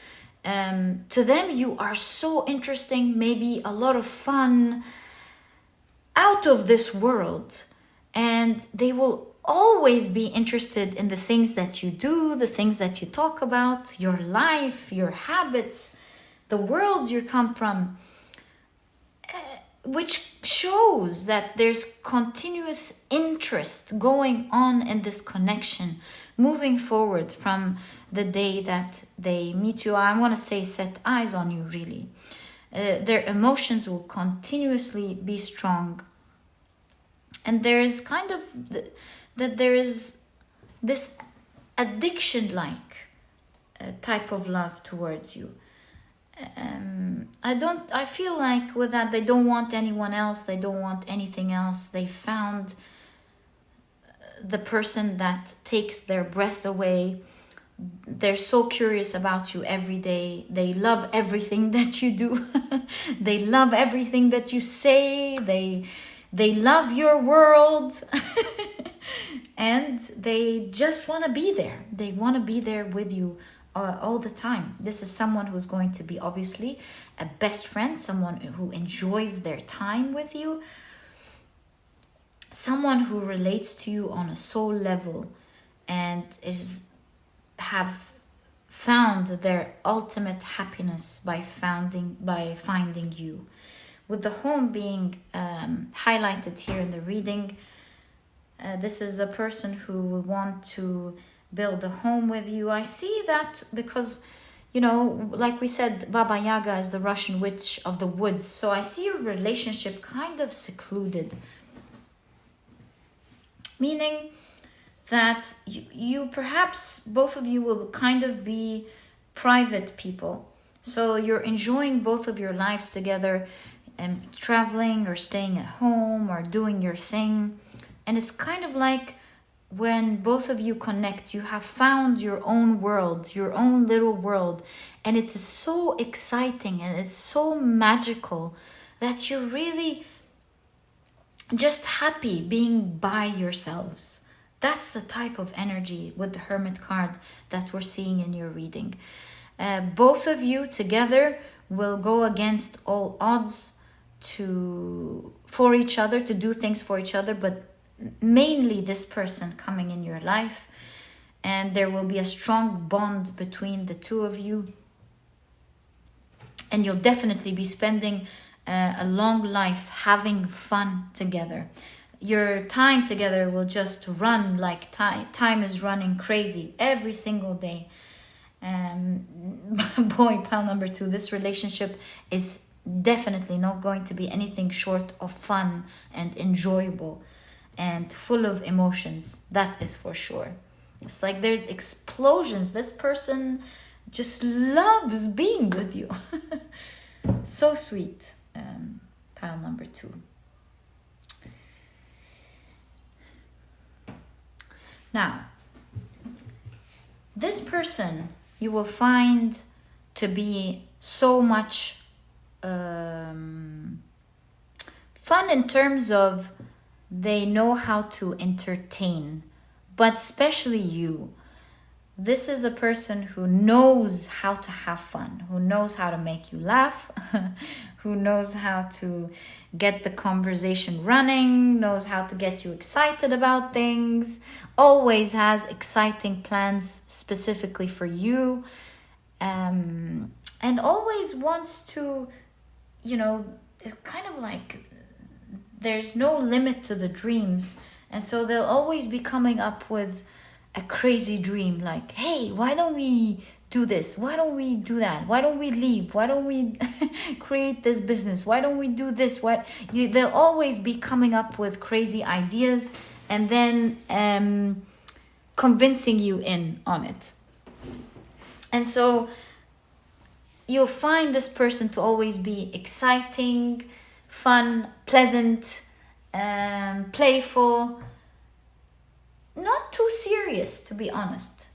To them, you are so interesting, maybe a lot of fun, out of this world. And they will always be interested in the things that you do, the things that you talk about, your life, your habits, the world you come from, which shows that there's continuous interest going on in this connection, moving forward from the day that they meet you. I want to say set eyes on you, really. Their emotions will continuously be strong. And there is kind of that there is this addiction-like type of love towards you. I feel like with that, they don't want anyone else. They don't want anything else. They found the person that takes their breath away. They're so curious about you every day. They love everything that you do. They love everything that you say. They love your world. And they just want to be there. They want to be there with you all the time. This is someone who's going to be obviously a best friend, someone who enjoys their time with you, someone who relates to you on a soul level and have found their ultimate happiness by finding you. With the home being highlighted here in the reading, this is a person who will want to build a home with you. I see that because, you know, like we said, Baba Yaga is the Russian witch of the woods. So I see your relationship kind of secluded. Meaning that you perhaps, both of you will kind of be private people. So you're enjoying both of your lives together and traveling or staying at home or doing your thing. And it's kind of like when both of you connect, you have found your own world, your own little world. And it is so exciting and it's so magical that you're really just happy being by yourselves. That's the type of energy with the Hermit card that we're seeing in your reading. Both of you together will go against all odds for each other, to do things for each other, but mainly this person coming in your life. And there will be a strong bond between the two of you. And you'll definitely be spending a long life having fun together. Your time together will just run like time is running crazy every single day. Boy, pile number 2, this relationship is definitely not going to be anything short of fun and enjoyable and full of emotions. That is for sure. It's like there's explosions. This person just loves being with you. So sweet. Pile number 2. Now, this person you will find to be so much fun in terms of they know how to entertain, but especially you. This is a person who knows how to have fun, who knows how to make you laugh, who knows how to get the conversation running, knows how to get you excited about things, always has exciting plans specifically for you, and always wants to, you know, kind of like there's no limit to the dreams. And so they'll always be coming up with a crazy dream like, hey, why don't we do this? Why don't we do that? Why don't we leave? Why don't we create this business? Why don't we do this? They'll always be coming up with crazy ideas and then convincing you in on it. And so you'll find this person to always be exciting, fun, pleasant, playful, not too serious, to be honest.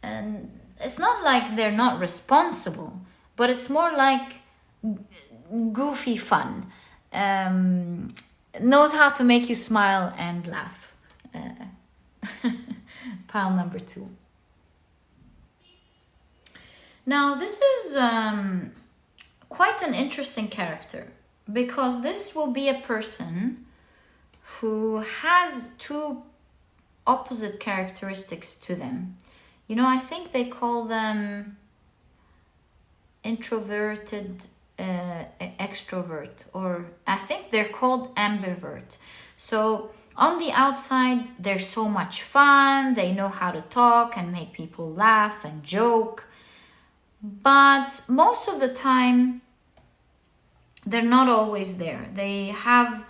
And it's not like they're not responsible, but it's more like goofy fun. Knows how to make you smile and laugh. Pile number 2. Now, this is quite an interesting character, because this will be a person who has 2 opposite characteristics to them. You know, I think they call them introverted extrovert, or I think they're called ambivert. So on the outside, they're so much fun. They know how to talk and make people laugh and joke. But most of the time, they're not always there. They have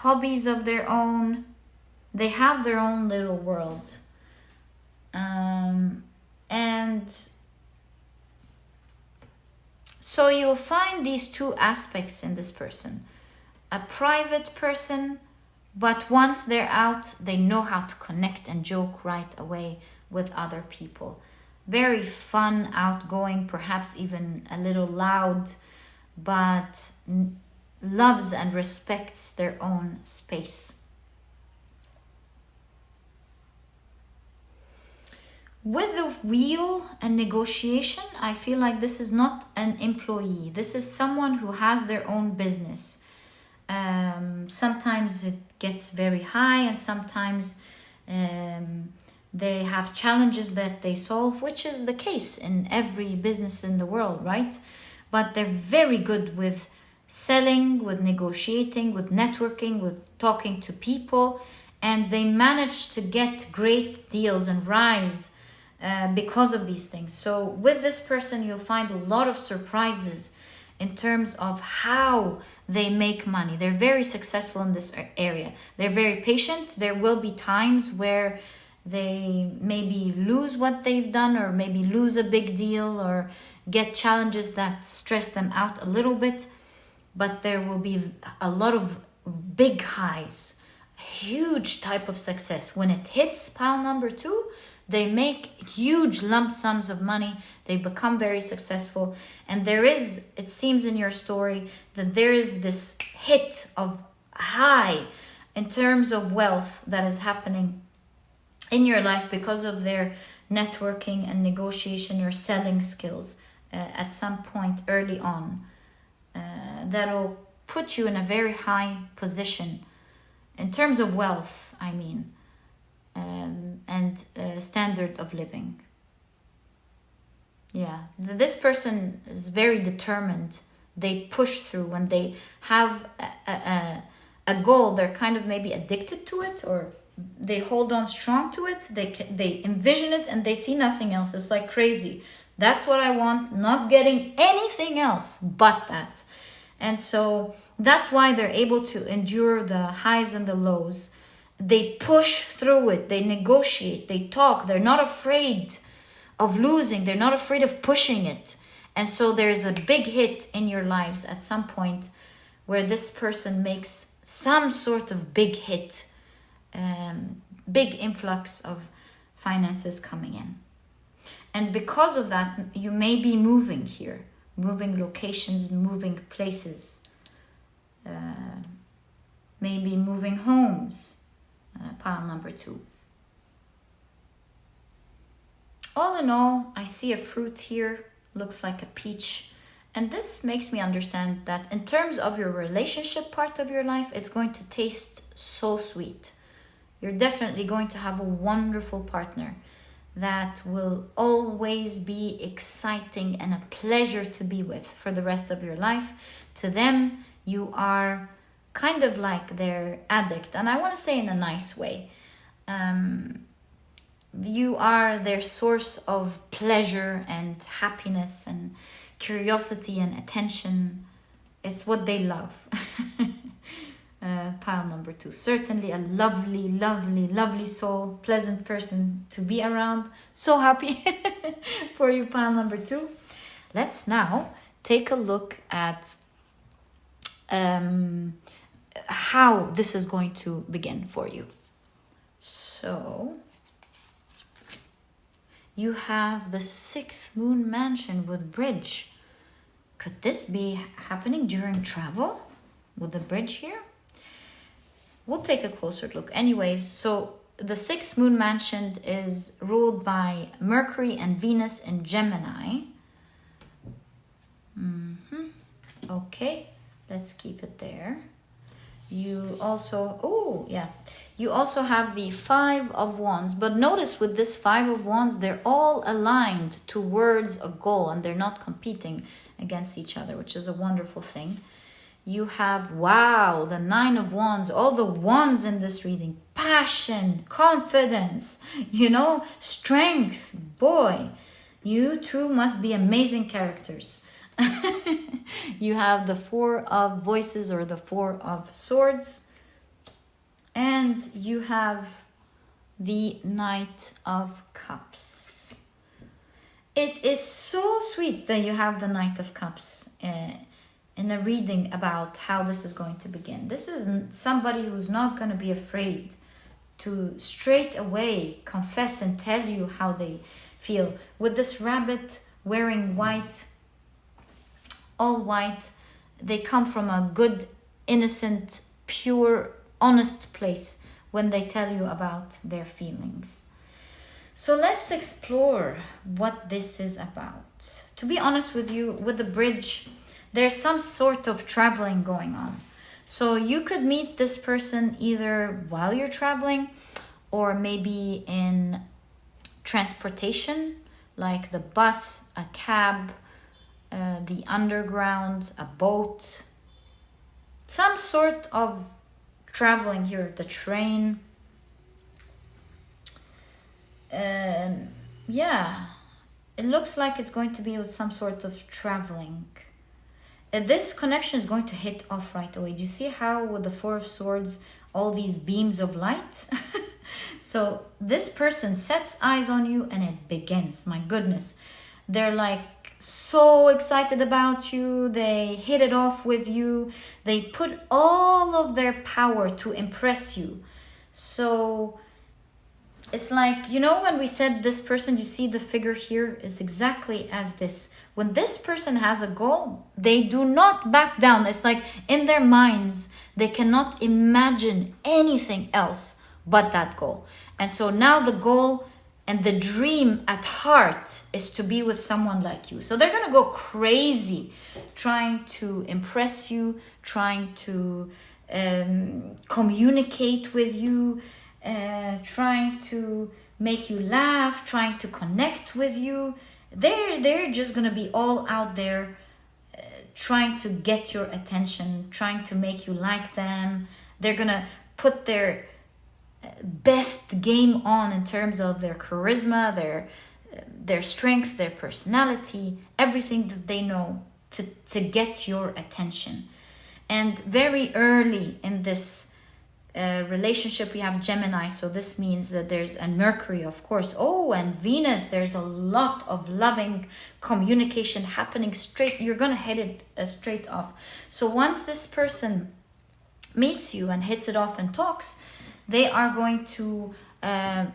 hobbies of their own. They have their own little world. And so you'll find these two aspects in this person. A private person, but once they're out, they know how to connect and joke right away with other people. Very fun, outgoing, perhaps even a little loud, but loves and respects their own space. With the wheel and negotiation, I feel like this is not an employee. This is someone who has their own business. Sometimes it gets very high, and sometimes they have challenges that they solve, which is the case in every business in the world, right? But they're very good with selling, with negotiating, with networking, with talking to people, and they manage to get great deals and rise because of these things. So with this person, you'll find a lot of surprises in terms of how they make money. They're very successful in this area. They're very patient. There will be times where they maybe lose what they've done, or maybe lose a big deal, or get challenges that stress them out a little bit. But there will be a lot of big highs, huge type of success. When it hits pile number 2, they make huge lump sums of money. They become very successful. And there is, it seems in your story, that there is this hit of high in terms of wealth that is happening in your life because of their networking and negotiation or selling skills at some point early on. That'll put you in a very high position in terms of wealth, I mean. And standard of living. Yeah, this person is very determined. They push through. When they have a goal, they're kind of maybe addicted to it, or they hold on strong to it. They envision it and they see nothing else. It's like crazy. That's what I want, not getting anything else but that. And so that's why they're able to endure the highs and the lows. They push through it. They negotiate. They talk. They're not afraid of losing. They're not afraid of pushing it. And so there's a big hit in your lives at some point where this person makes some sort of big hit, big influx of finances coming in. And because of that, you may be moving here, moving locations, moving places, maybe moving homes. Pile number 2. All in all, I see a fruit here, looks like a peach. And this makes me understand that in terms of your relationship part of your life, it's going to taste so sweet. You're definitely going to have a wonderful partner that will always be exciting and a pleasure to be with for the rest of your life. To them, you are kind of like their addict, and I want to say in a nice way. You are their source of pleasure and happiness and curiosity and attention. It's what they love. Pile number 2, certainly a lovely, lovely, lovely soul, pleasant person to be around. So happy for you, pile number 2. Let's now take a look at how this is going to begin for you. So you have the 6th moon mansion with bridge. Could this be happening during travel with the bridge here? We'll take a closer look. Anyways, so the 6th moon mansion is ruled by Mercury and Venus in Gemini. Okay, let's keep it there. You also, you also have the 5 of Wands. But notice with this 5 of Wands, they're all aligned towards a goal and they're not competing against each other, which is a wonderful thing. You have, wow, the 9 of Wands, all the wands in this reading. Passion, confidence, strength. Boy, you two must be amazing characters. You have the Four of Voices or the Four of Swords. And you have the Knight of Cups. It is so sweet that you have the Knight of Cups in a reading about how this is going to begin. This is somebody who's not going to be afraid to straight away confess and tell you how they feel. With this rabbit wearing white, all white, they come from a good, innocent, pure, honest place when they tell you about their feelings. So let's explore what this is about. To be honest with you, with the bridge, there's some sort of traveling going on. So you could meet this person either while you're traveling or maybe in transportation, like the bus, a cab, the underground, a boat, some sort of traveling here, the train. Yeah, it looks like it's going to be with some sort of traveling. This connection is going to hit off right away. Do you see how with the Four of Swords, all these beams of light? So this person sets eyes on you and it begins. My goodness. They're like so excited about you. They hit it off with you. They put all of their power to impress you. So it's like, you know, when we said this person, you see the figure here is exactly as this. When this person has a goal, they do not back down. It's like in their minds, they cannot imagine anything else but that goal. And so now the goal and the dream at heart is to be with someone like you. So they're going to go crazy trying to impress you, trying to communicate with you, trying to make you laugh, trying to connect with you. They're just going to be all out there trying to get your attention, trying to make you like them. They're going to put their best game on in terms of their charisma, their strength, their personality, everything that they know to get your attention. And very early in this relationship, we have Gemini, so this means that there's a Mercury, of course. Oh, and Venus, there's a lot of loving communication happening straight. You're gonna hit it straight off. So once this person meets you and hits it off and talks, they are going to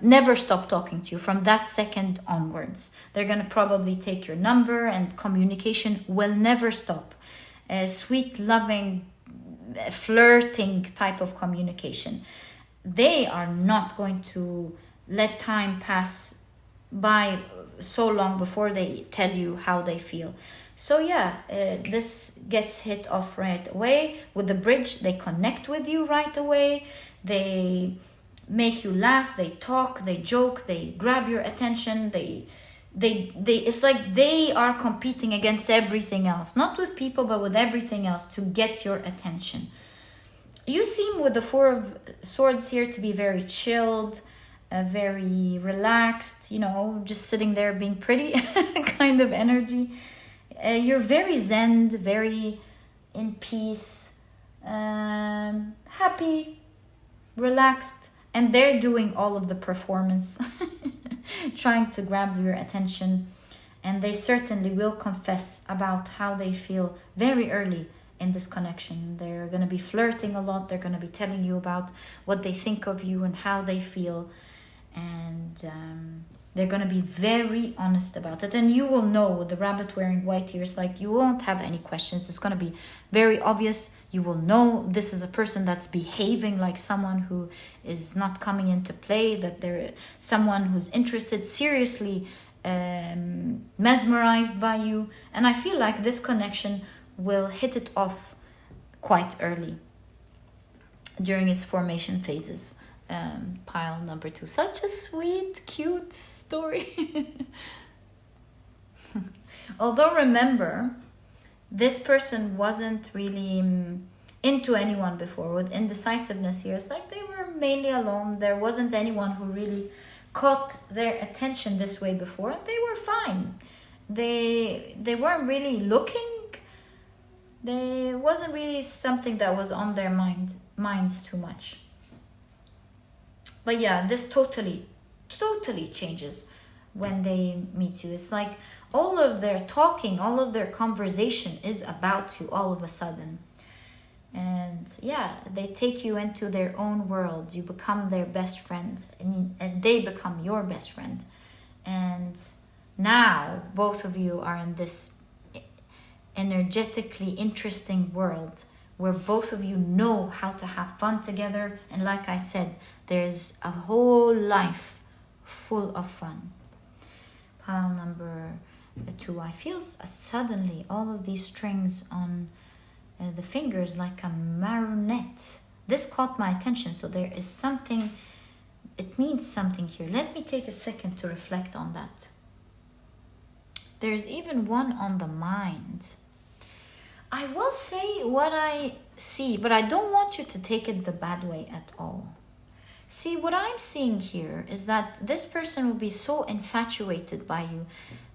never stop talking to you from that second onwards. They're going to probably take your number, and communication will never stop. Sweet, loving, flirting type of communication. They are not going to let time pass by so long before they tell you how they feel. So yeah, this gets hit off right away. With the bridge, they connect with you right away. They make you laugh, they talk, they joke, they grab your attention, they it's like they are competing against everything else, not with people but with everything else to get your attention. You seem with the Four of Swords here to be very chilled, very relaxed, you know, just sitting there being pretty kind of energy. You're very zen, very in peace, happy, relaxed, and they're doing all of the performance, trying to grab your attention. And they certainly will confess about how they feel very early in this connection. They're going to be flirting a lot. They're going to be telling you about what they think of you and how they feel. And they're going to be very honest about it. And you will know with the rabbit wearing white here, it's like you won't have any questions. It's going to be very obvious. You will know this is a person that's behaving like someone who is not coming into play, that they're someone who's interested, seriously mesmerized by you. And I feel like this connection will hit it off quite early during its formation phases. Pile number 2. Such a sweet, cute story. Although remember, this person wasn't really into anyone before. With indecisiveness here, it's like they were mainly alone. There wasn't anyone who really caught their attention this way before, and they were fine. they weren't really looking. There wasn't really something that was on their minds too much. But yeah, this totally changes when they meet you. It's like all of their talking, all of their conversation is about you all of a sudden. And yeah, they take you into their own world. You become their best friend, and they become your best friend. And now both of you are in this energetically interesting world where both of you know how to have fun together. And like I said, there's a whole life full of fun. Pile number 2. I feel suddenly all of these strings on the fingers like a marionette. This caught my attention, so there is something, it means something here. Let me take a second to reflect on that. There's even one on the mind. I will say what I see, but I don't want you to take it the bad way at all. See, what I'm seeing here is that this person will be so infatuated by you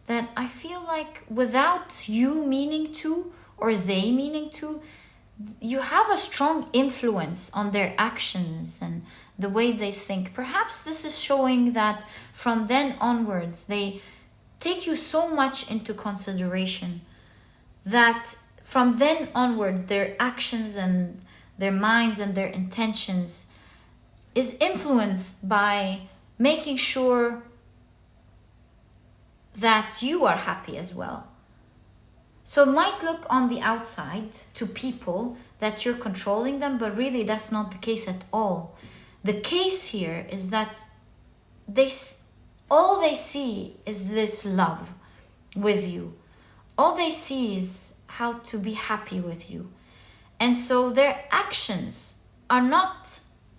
that I feel like without you meaning to, or they meaning to, you have a strong influence on their actions and the way they think. Perhaps this is showing that from then onwards, they take you so much into consideration that from then onwards, their actions and their minds and their intentions is influenced by making sure that you are happy as well. So it might look on the outside to people that you're controlling them, but really that's not the case at all. The case here is that all they see is this love with you. All they see is how to be happy with you. And so their actions are not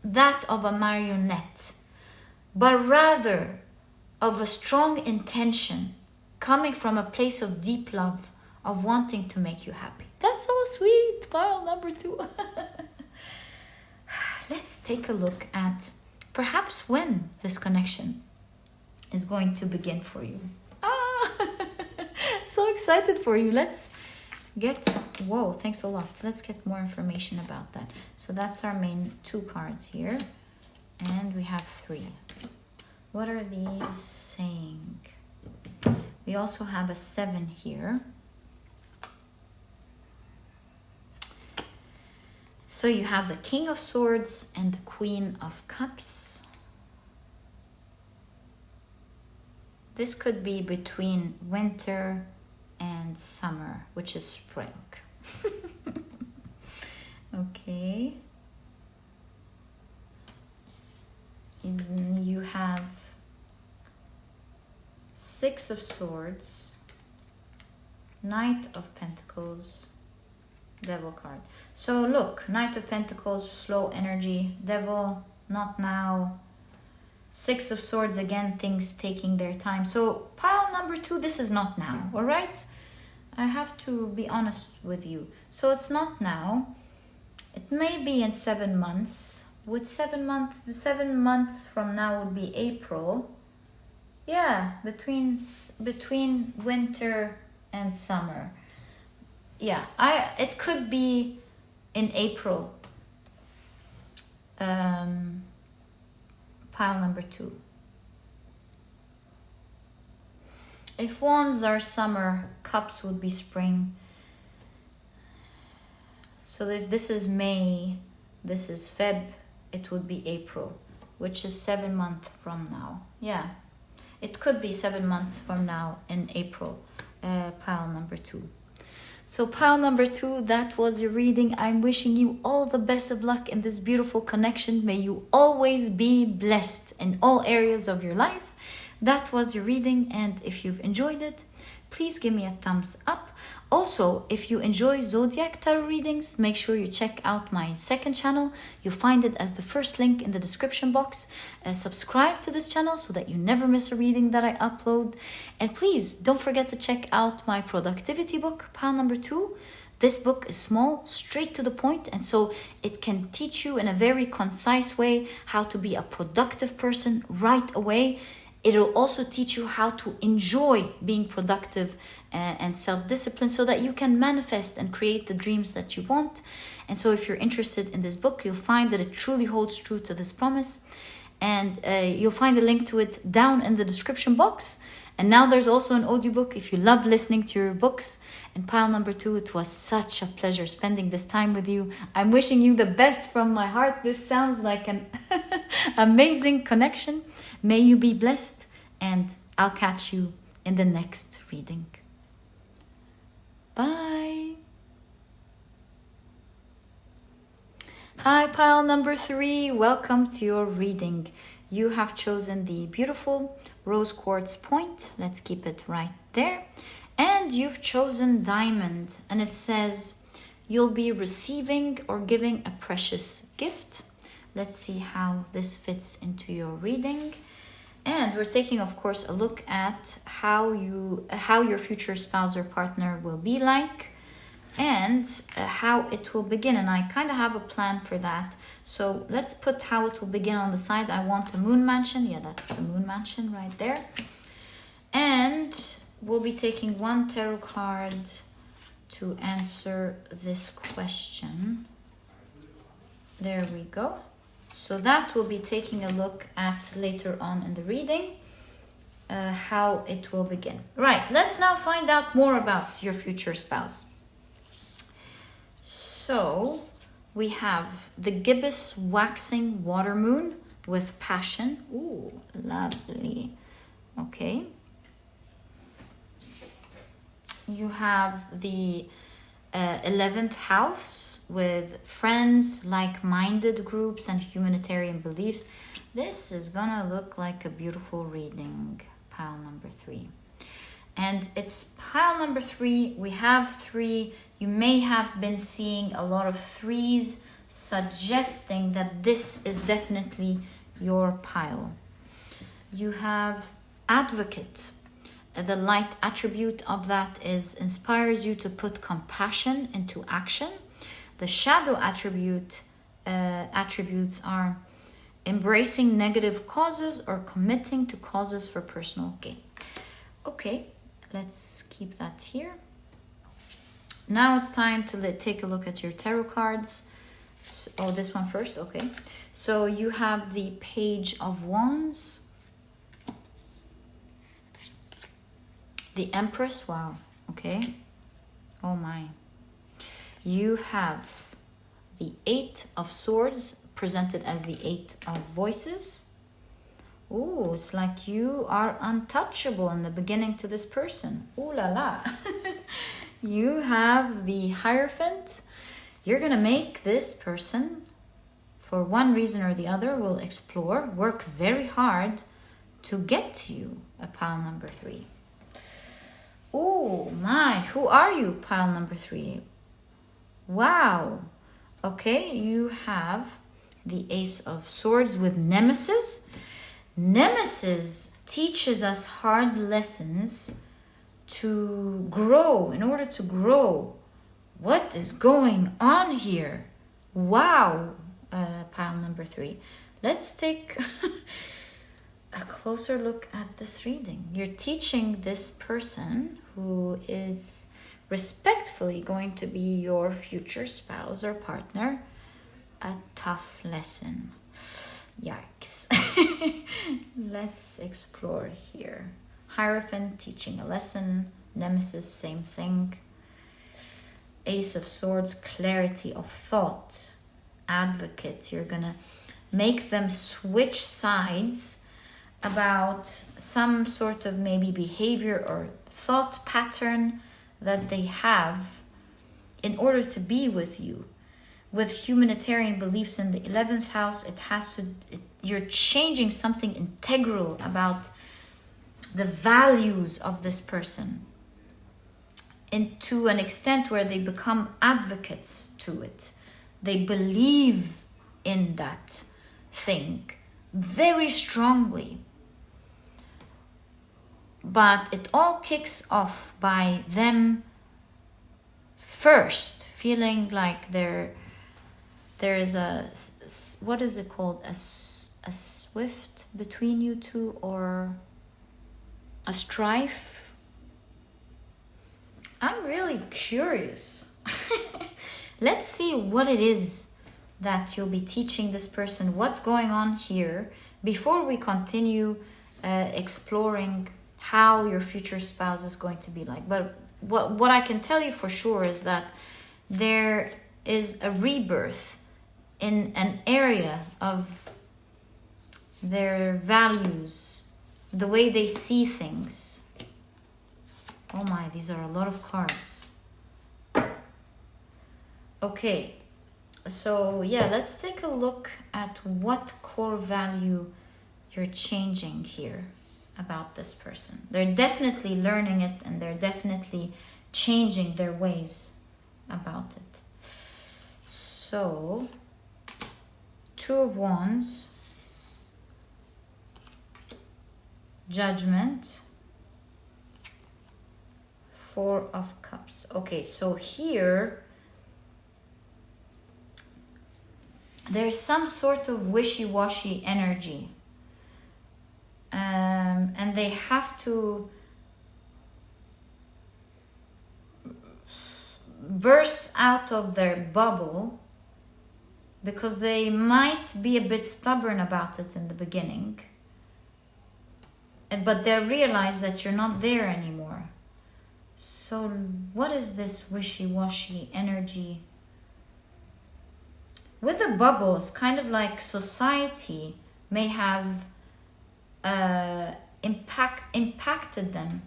that of a marionette, but rather of a strong intention coming from a place of deep love, of wanting to make you happy. That's so sweet. Pile number 2. Let's take a look at perhaps when this connection is going to begin for you. So excited for you. Let's get, whoa, thanks a lot. Let's get more information about that. So that's our main 2 cards here. And we have 3. What are these saying? We also have a 7 here. So you have the King of Swords and the Queen of Cups. This could be between winter and summer, which is spring. Okay. And you have 6 of Swords, Knight of Pentacles, Devil card. So look, Knight of Pentacles, slow energy, Devil, not now. 6 of Swords, again, things taking their time. So pile number 2, this is not now, all right? I have to be honest with you. So it's not now. It may be in 7 months. With 7 months from now would be April. Yeah, between winter and summer. Yeah, it could be in April. Pile number 2. If wands are summer, cups would be spring. So if this is May, this is Feb, it would be April, which is 7 months from now. Yeah, it could be 7 months from now in April. Pile number 2. So pile number 2, that was your reading. I'm wishing you all the best of luck in this beautiful connection. May you always be blessed in all areas of your life. That was your reading, and if you've enjoyed it, please give me a thumbs up. Also, if you enjoy Zodiac Tarot readings, make sure you check out my second channel. You'll find it as the first link in the description box. Subscribe to this channel so that you never miss a reading that I upload. And please don't forget to check out my productivity book, pile number 2. This book is small, straight to the point, and so it can teach you in a very concise way how to be a productive person right away. It'll also teach you how to enjoy being productive and self-disciplined so that you can manifest and create the dreams that you want. And so if you're interested in this book, you'll find that it truly holds true to this promise. And you'll find a link to it down in the description box. And now there's also an audiobook if you love listening to your books. And pile number 2, it was such a pleasure spending this time with you. I'm wishing you the best from my heart. This sounds like an amazing connection. May you be blessed, and I'll catch you in the next reading. Bye. Hi, pile number 3. Welcome to your reading. You have chosen the beautiful rose quartz point. Let's keep it right there. And you've chosen diamond, and it says you'll be receiving or giving a precious gift. Let's see how this fits into your reading. And we're taking, of course, a look at how your future spouse or partner will be like, and how it will begin. And I kind of have a plan for that. So let's put how it will begin on the side. I want a moon mansion. Yeah, that's the moon mansion right there. And we'll be taking one tarot card to answer this question. There we go. So that we'll be taking a look at later on in the reading, how it will begin. Right, let's now find out more about your future spouse. So we have the gibbous waxing water moon with passion. Ooh, lovely. Okay. You have the 11th house with friends, like-minded groups, and humanitarian beliefs. This is gonna look like a beautiful reading, pile number 3. And it's pile number 3. We have 3. You may have been seeing a lot of 3s, suggesting that this is definitely your pile. You have advocate. The light attribute of that is inspires you to put compassion into action. The shadow attributes are embracing negative causes or committing to causes for personal gain. Okay, let's keep that here. Now it's time to take a look at your tarot cards. Oh, this one first, okay. So you have the Page of Wands. The Empress, wow, okay. Oh my. You have the 8 of Swords, presented as the 8 of Voices. Ooh, it's like you are untouchable in the beginning to this person. Ooh la la. You have the Hierophant. You're gonna make this person, for one reason or the other, will explore, work very hard to get to you, a pile number 3. Oh my, who are you, pile number 3? Wow. Okay, you have the Ace of Swords with Nemesis. Nemesis teaches us hard lessons to grow, in order to grow. What is going on here? Wow, pile number 3. Let's take a closer look at this reading. You're teaching this person, who is respectfully going to be your future spouse or partner, a tough lesson. Yikes. Let's explore here. Hierophant teaching a lesson. Nemesis, same thing. Ace of Swords, clarity of thought. Advocate, you're gonna make them switch sides about some sort of maybe behavior or thought pattern that they have in order to be with you. With humanitarian beliefs in the 11th house, you're changing something integral about the values of this person, and to an extent where they become advocates to it. They believe in that thing very strongly. But it all kicks off by them first feeling like there is a, what is it called, a swift between you two, or a strife. I'm really curious. Let's see what it is that you'll be teaching this person, what's going on here, before we continue exploring how your future spouse is going to be like. But what I can tell you for sure is that there is a rebirth in an area of their values, the way they see things. Oh my, these are a lot of cards. Okay, so yeah, let's take a look at what core value you're changing here about this person. They're definitely learning it, and they're definitely changing their ways about it. So, Two of Wands, Judgment, Four of Cups. Okay, so here there's some sort of wishy-washy energy, and they have to burst out of their bubble because they might be a bit stubborn about it in the beginning, but they'll realize that you're not there anymore. So what is this wishy-washy energy? With the bubble, it's kind of like society may have impacted them,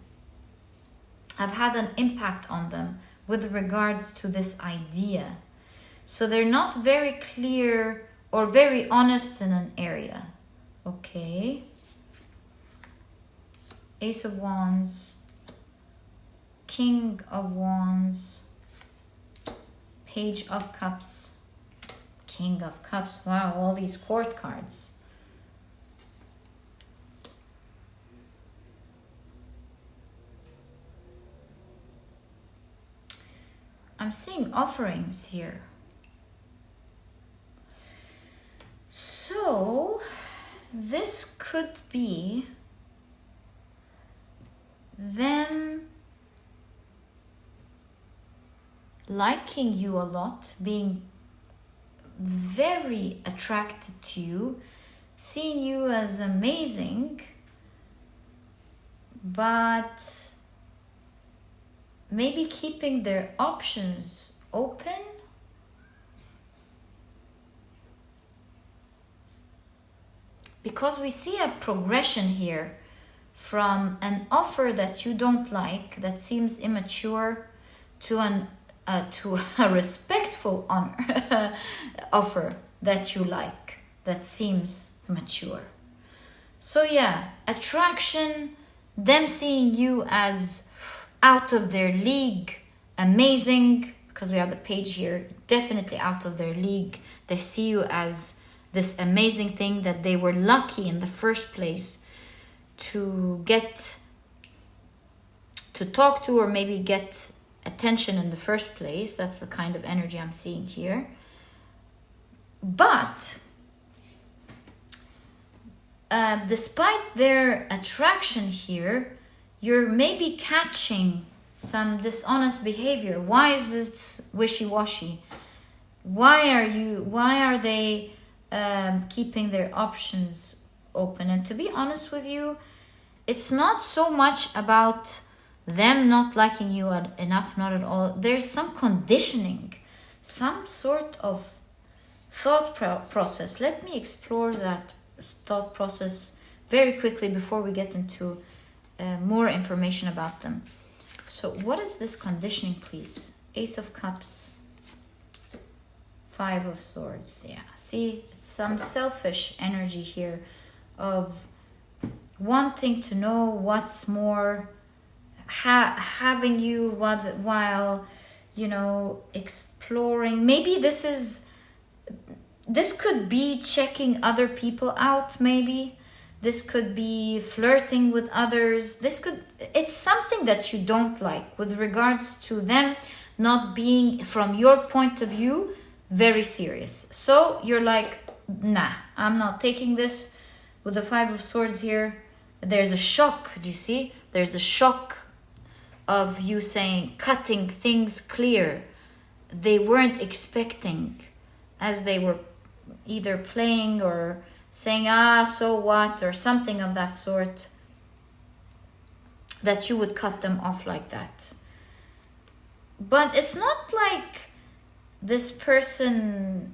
have had an impact on them with regards to this idea. So they're not very clear or very honest in an area. Okay. Ace of Wands, King of Wands, Page of Cups, King of Cups. Wow, all these court cards. I'm seeing offerings here. So this could be them liking you a lot, being very attracted to you, seeing you as amazing, but maybe keeping their options open. Because we see a progression here from an offer that you don't like, that seems immature, to a respectful offer that you like, that seems mature. So yeah, attraction, them seeing you as out of their league, amazing, because we have the page here, definitely out of their league. They see you as this amazing thing, that they were lucky in the first place to get to talk to, or maybe get attention in the first place. That's the kind of energy I'm seeing here. But despite their attraction here, you're maybe catching some dishonest behavior. Why is it wishy-washy? Why are they keeping their options open? And to be honest with you, it's not so much about them not liking you enough, not at all. There's some conditioning, some sort of thought process. Let me explore that thought process very quickly before we get into more information about them. So what is this conditioning, please? Ace of Cups, Five of Swords. Yeah, see, it's some selfish energy here of wanting to know what's more, having you while you know, exploring. Maybe this could be checking other people out. Maybe this could be flirting with others. It's something that you don't like with regards to them not being, from your point of view, very serious. So you're like, nah, I'm not taking this. With the Five of Swords here, there's a shock. Do you see? There's a shock of you saying, cutting things clear. They weren't expecting, as they were either playing or saying, so what, or something of that sort, that you would cut them off like that. But it's not like this person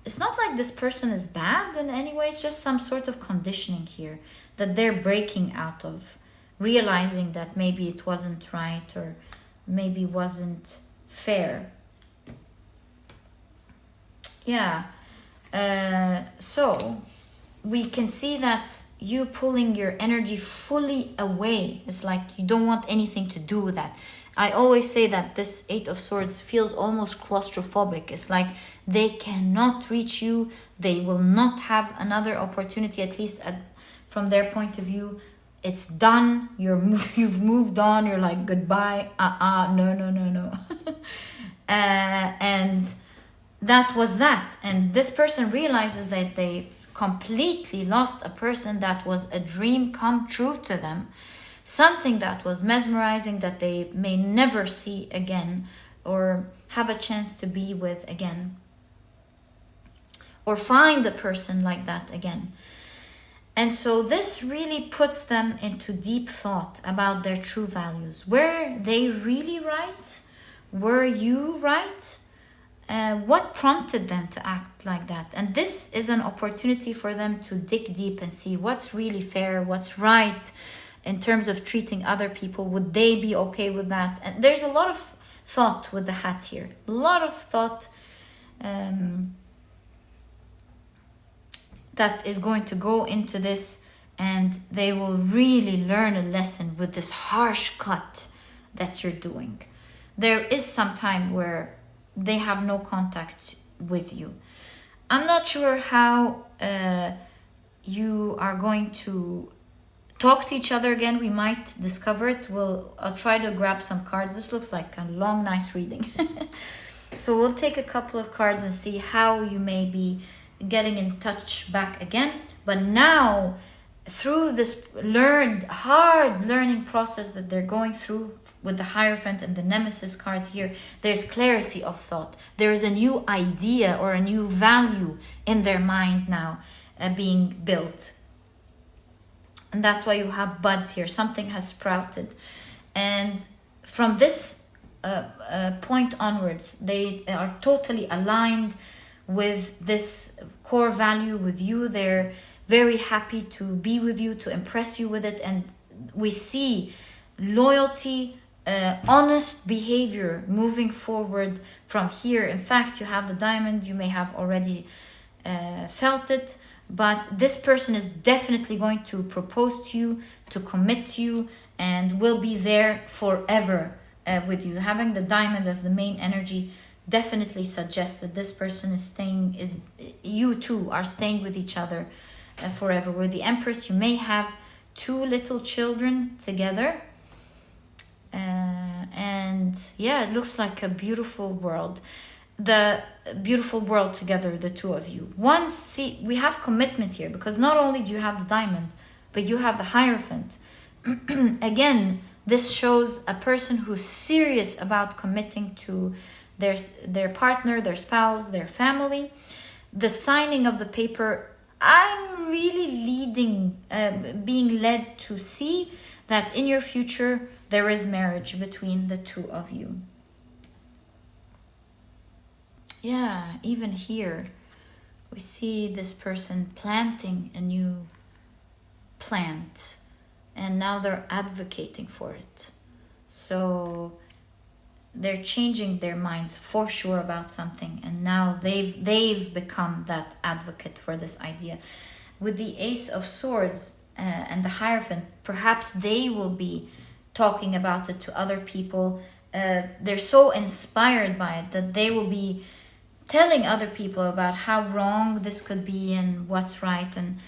is bad in any way. It's just some sort of conditioning here that they're breaking out of, realizing that maybe it wasn't right or maybe wasn't fair. Yeah. So we can see that you pulling your energy fully away. It's like you don't want anything to do with that. I always say that this Eight of Swords feels almost claustrophobic. It's like they cannot reach you. They will not have another opportunity, at least from their point of view. It's done. You've moved on. You're like, goodbye. No. And that was that. And this person realizes that they've completely lost a person that was a dream come true to them. Something that was mesmerizing, that they may never see again or have a chance to be with again, or find a person like that again. And so this really puts them into deep thought about their true values. Were they really right? Were you right? What prompted them to act like that? And this is an opportunity for them to dig deep and see what's really fair, what's right in terms of treating other people. Would they be okay with that? And there's a lot of thought with the hat here. A lot of thought that is going to go into this, and they will really learn a lesson with this harsh cut that you're doing. There is some time where they have no contact with you. I'm not sure how you are going to talk to each other again. We might discover it. I'll try to grab some cards. This looks like a long, nice reading. So we'll take a couple of cards and see how you may be getting in touch back again. But now, through this hard learning process that they're going through with the Hierophant and the Nemesis card here, there's clarity of thought. There is a new idea or a new value in their mind now being built. And that's why you have buds here. Something has sprouted. And from this point onwards, they are totally aligned with this core value with you. They're very happy to be with you, to impress you with it. And we see loyalty, honest behavior moving forward from here. In fact, you have the diamond. You may have already felt it. But this person is definitely going to propose to you, to commit to you, and will be there forever with you. Having the diamond as the main energy definitely suggests that this person you two are staying with each other forever. With the Empress, you may have 2 little children together. And yeah, it looks like a beautiful world. The beautiful world together, the two of you. We have commitment here, because not only do you have the diamond, but you have the Hierophant. Again, this shows a person who's serious about committing to their partner, their spouse, their family. The signing of the paper, I'm really being led to see that in your future there is marriage between the two of you. Yeah, even here we see this person planting a new plant, and now they're advocating for it. So they're changing their minds for sure about something, and now they've become that advocate for this idea. With the Ace of Swords and the Hierophant, perhaps they will be talking about it to other people. They're so inspired by it that they will be telling other people about how wrong this could be and what's right, and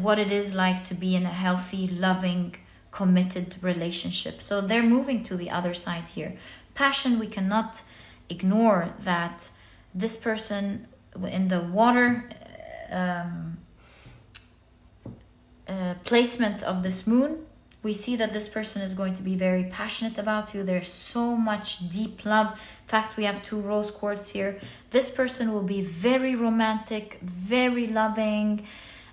what it is like to be in a healthy, loving, committed relationship. So they're moving to the other side here. Passion, we cannot ignore that this person in the water placement of this moon, we see that this person is going to be very passionate about you. There's so much deep love. In fact, we have 2 rose quartz here. This person will be very romantic, very loving,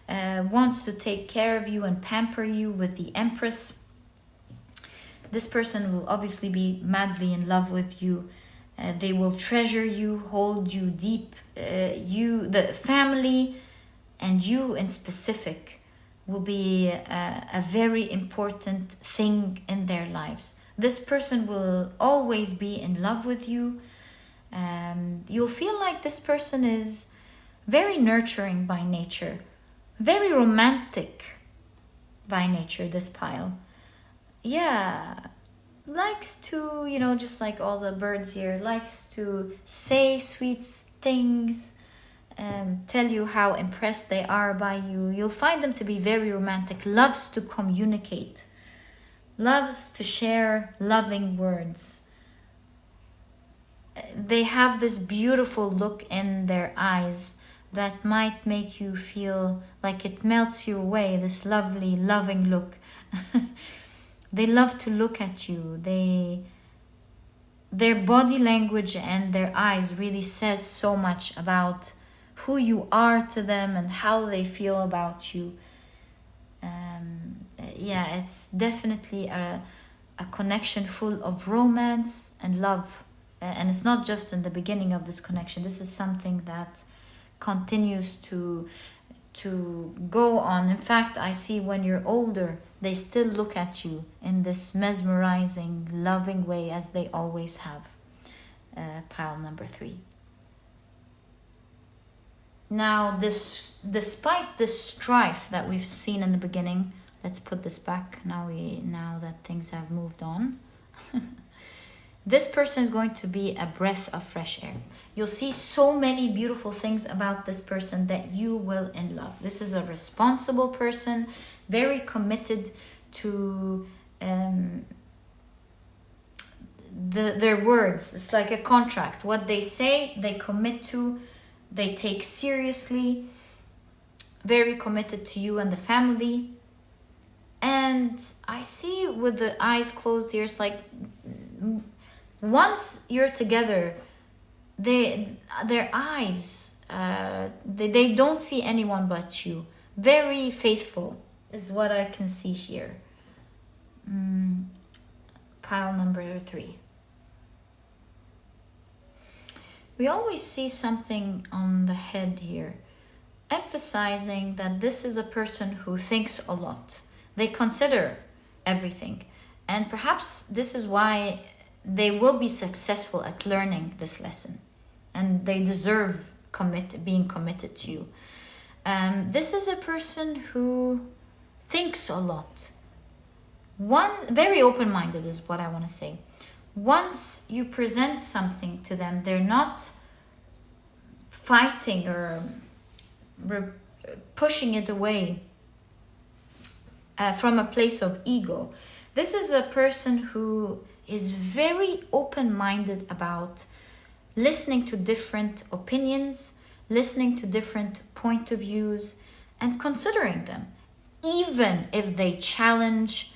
wants to take care of you and pamper you with the Empress. This person will obviously be madly in love with you. They will treasure you, hold you deep. The family and you in specific will be a very important thing in their lives. This person will always be in love with you. You'll feel like this person is very nurturing by nature, very romantic by nature, this pile. Yeah, likes to, you know, just like all the birds here, likes to say sweet things, tell you how impressed they are by you. You'll find them to be very romantic, loves to communicate, loves to share loving words. They have this beautiful look in their eyes that might make you feel like it melts you away, this lovely, loving look. They love to look at you. Their body language and their eyes really says so much about who you are to them and how they feel about you. Yeah, it's definitely a connection full of romance and love. And it's not just in the beginning of this connection. This is something that continues to go on. In fact, I see when you're older, they still look at you in this mesmerizing, loving way as they always have. Pile number 3. Now, despite this strife that we've seen in the beginning, let's put this back now that things have moved on. This person is going to be a breath of fresh air. You'll see so many beautiful things about this person that you will in love. This is a responsible person, very committed to their words. It's like a contract. What they say, they commit to, they take seriously, very committed to you and the family. And I see with the eyes closed here, it's like once you're together, their eyes, they don't see anyone but you. Very faithful is what I can see here. Pile number 3. We always see something on the head here, emphasizing that this is a person who thinks a lot. They consider everything. And perhaps this is why they will be successful at learning this lesson. And they deserve being committed to you. This is a person who thinks a lot. Very open-minded is what I want to say. Once you present something to them, they're not fighting or pushing it away from a place of ego. This is a person who is very open-minded about listening to different opinions, listening to different point of views, and considering them, even if they challenge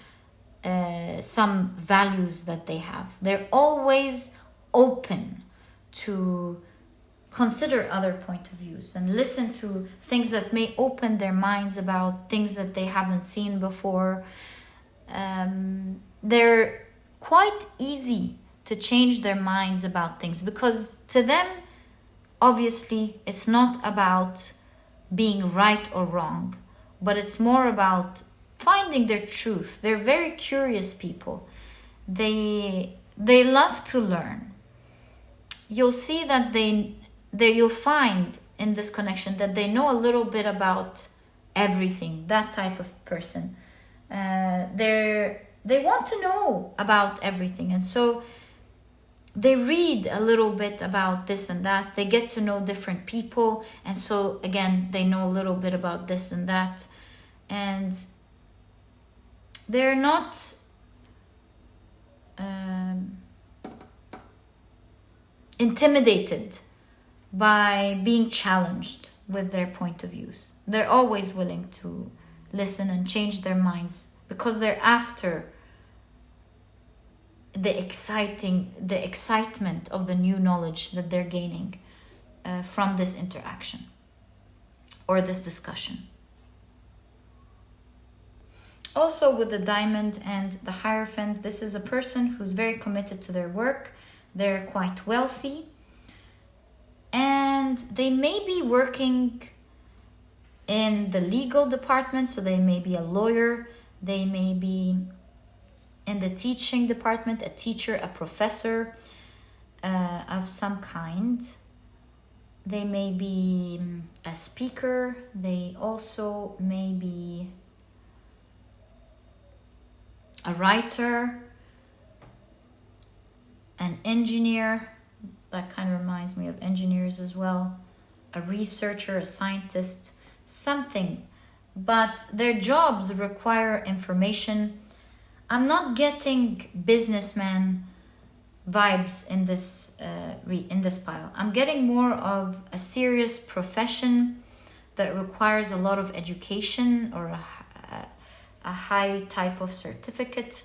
some values that they have. They're always open to consider other point of views and listen to things that may open their minds about things that they haven't seen before. They're quite easy to change their minds about things because to them, obviously, it's not about being right or wrong, but it's more about finding their truth. They're very curious people. They love to learn. You'll see that you'll find in this connection that they know a little bit about everything, that type of person. They want to know about everything, and so they read a little bit about this and that. They get to know different people, and so again, they know a little bit about this and that. And they're not intimidated by being challenged with their point of views. They're always willing to listen and change their minds, because they're after the excitement of the new knowledge that they're gaining from this interaction or this discussion. Also with the Diamond and the Hierophant, this is a person who's very committed to their work. They're quite wealthy, and they may be working in the legal department, so they may be a lawyer, they may be in the teaching department, a teacher, a professor of some kind. They may be a speaker, they also may be a writer, an engineer, that kind of reminds me of engineers as well, a researcher, a scientist, something, but their jobs require information. I'm not getting businessman vibes in this pile. I'm getting more of a serious profession that requires a lot of education or a high type of certificate,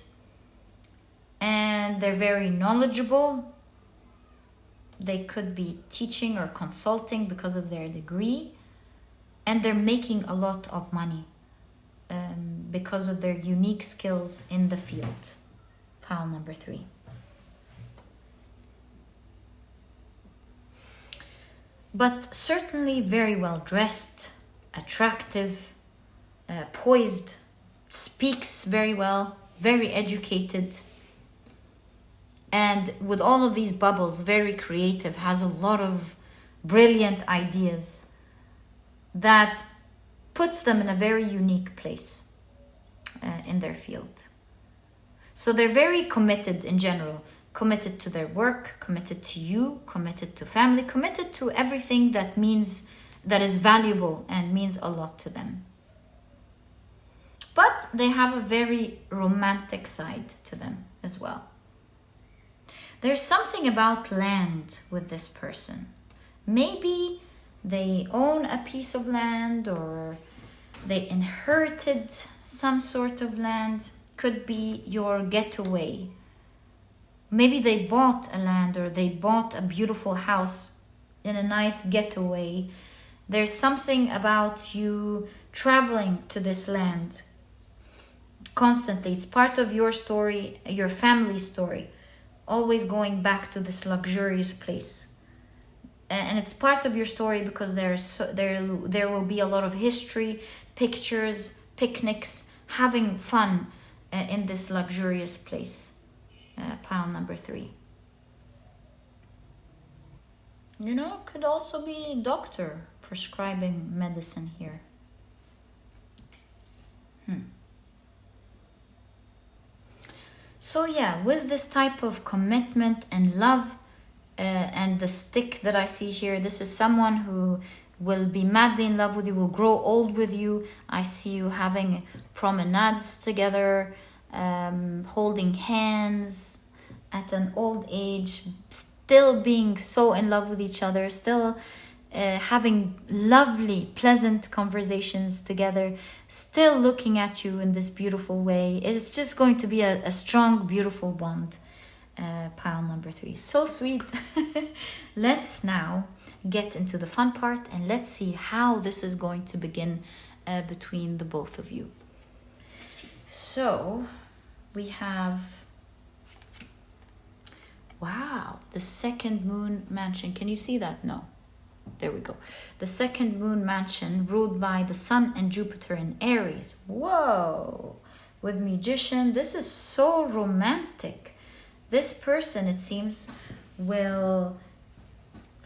and they're very knowledgeable. They could be teaching or consulting because of their degree, and they're making a lot of money because of their unique skills in the field. Pile number 3. But certainly very well dressed, attractive, poised, speaks very well, very educated, and with all of these bubbles, very creative, has a lot of brilliant ideas that puts them in a very unique place in their field. So they're very committed in general, committed to their work, committed to you, committed to family, committed to everything that is valuable and means a lot to them. But they have a very romantic side to them as well. There's something about land with this person. Maybe they own a piece of land, or they inherited some sort of land. Could be your getaway. Maybe they bought a land, or they bought a beautiful house in a nice getaway. There's something about you traveling to this land constantly. It's part of your story, your family story, always going back to this luxurious place. And it's part of your story because there will be a lot of history, pictures, picnics, having fun in this luxurious place. Pile number 3. You know, could also be a doctor prescribing medicine here. So yeah, with this type of commitment and love, and the stick that I see here, this is someone who will be madly in love with you, will grow old with you. I see you having promenades together, holding hands at an old age, still being so in love with each other, still having lovely, pleasant conversations together, still looking at you in this beautiful way. It's just going to be a strong, beautiful bond. Pile number 3. So sweet. Let's now get into the fun part, and let's see how this is going to begin between the both of you. So we have, wow, the second moon mansion. Can you see that? No. There we go. The second moon mansion ruled by the Sun and Jupiter in Aries. Whoa. With Magician. This is so romantic. This person, it seems, will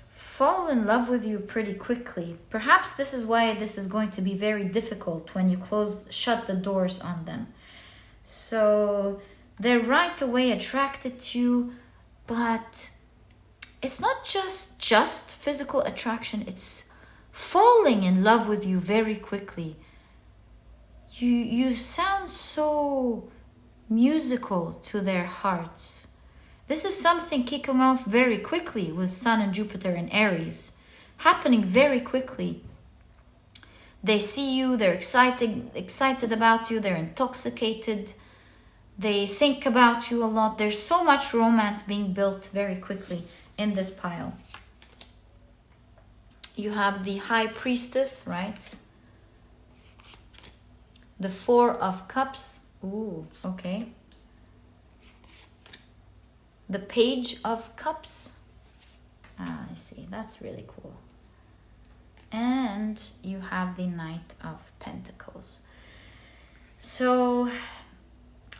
fall in love with you pretty quickly. Perhaps this is why this is going to be very difficult when you shut the doors on them. So they're right away attracted to you, but it's not just physical attraction. It's falling in love with you very quickly. You sound so musical to their hearts. This is something kicking off very quickly with Sun and Jupiter in Aries, happening very quickly. They see you, they're excited about you, they're intoxicated. They think about you a lot. There's so much romance being built very quickly in this pile. You have the High Priestess, right? The Four of Cups. Ooh, okay. The Page of Cups. Ah, I see. That's really cool. And you have the Knight of Pentacles. So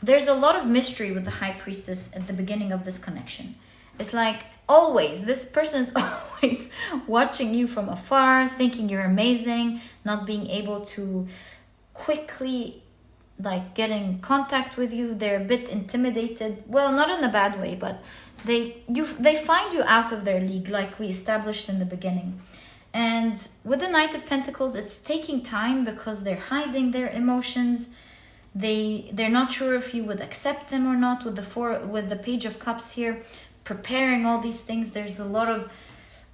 there's a lot of mystery with the High Priestess at the beginning of this connection. It's like always, this person is always watching you from afar, thinking you're amazing, not being able to quickly like get in contact with you. They're a bit intimidated. Well, not in a bad way, but they find you out of their league, like we established in the beginning. And with the Knight of Pentacles, it's taking time because they're hiding their emotions. They're not sure if you would accept them or not. With the Page of Cups here, preparing all these things, there's a lot of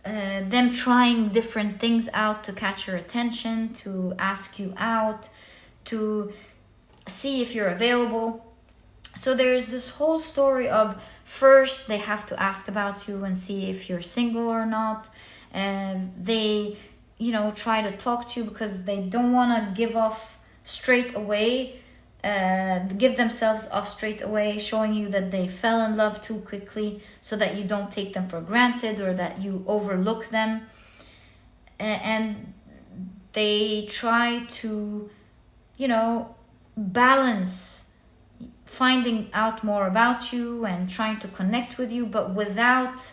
them trying different things out to catch your attention, to ask you out, to see if you're available. So there's this whole story of first they have to ask about you and see if you're single or not. And they, try to talk to you because they don't want to give themselves off straight away, showing you that they fell in love too quickly so that you don't take them for granted or that you overlook them. And they try to, balance finding out more about you and trying to connect with you, but without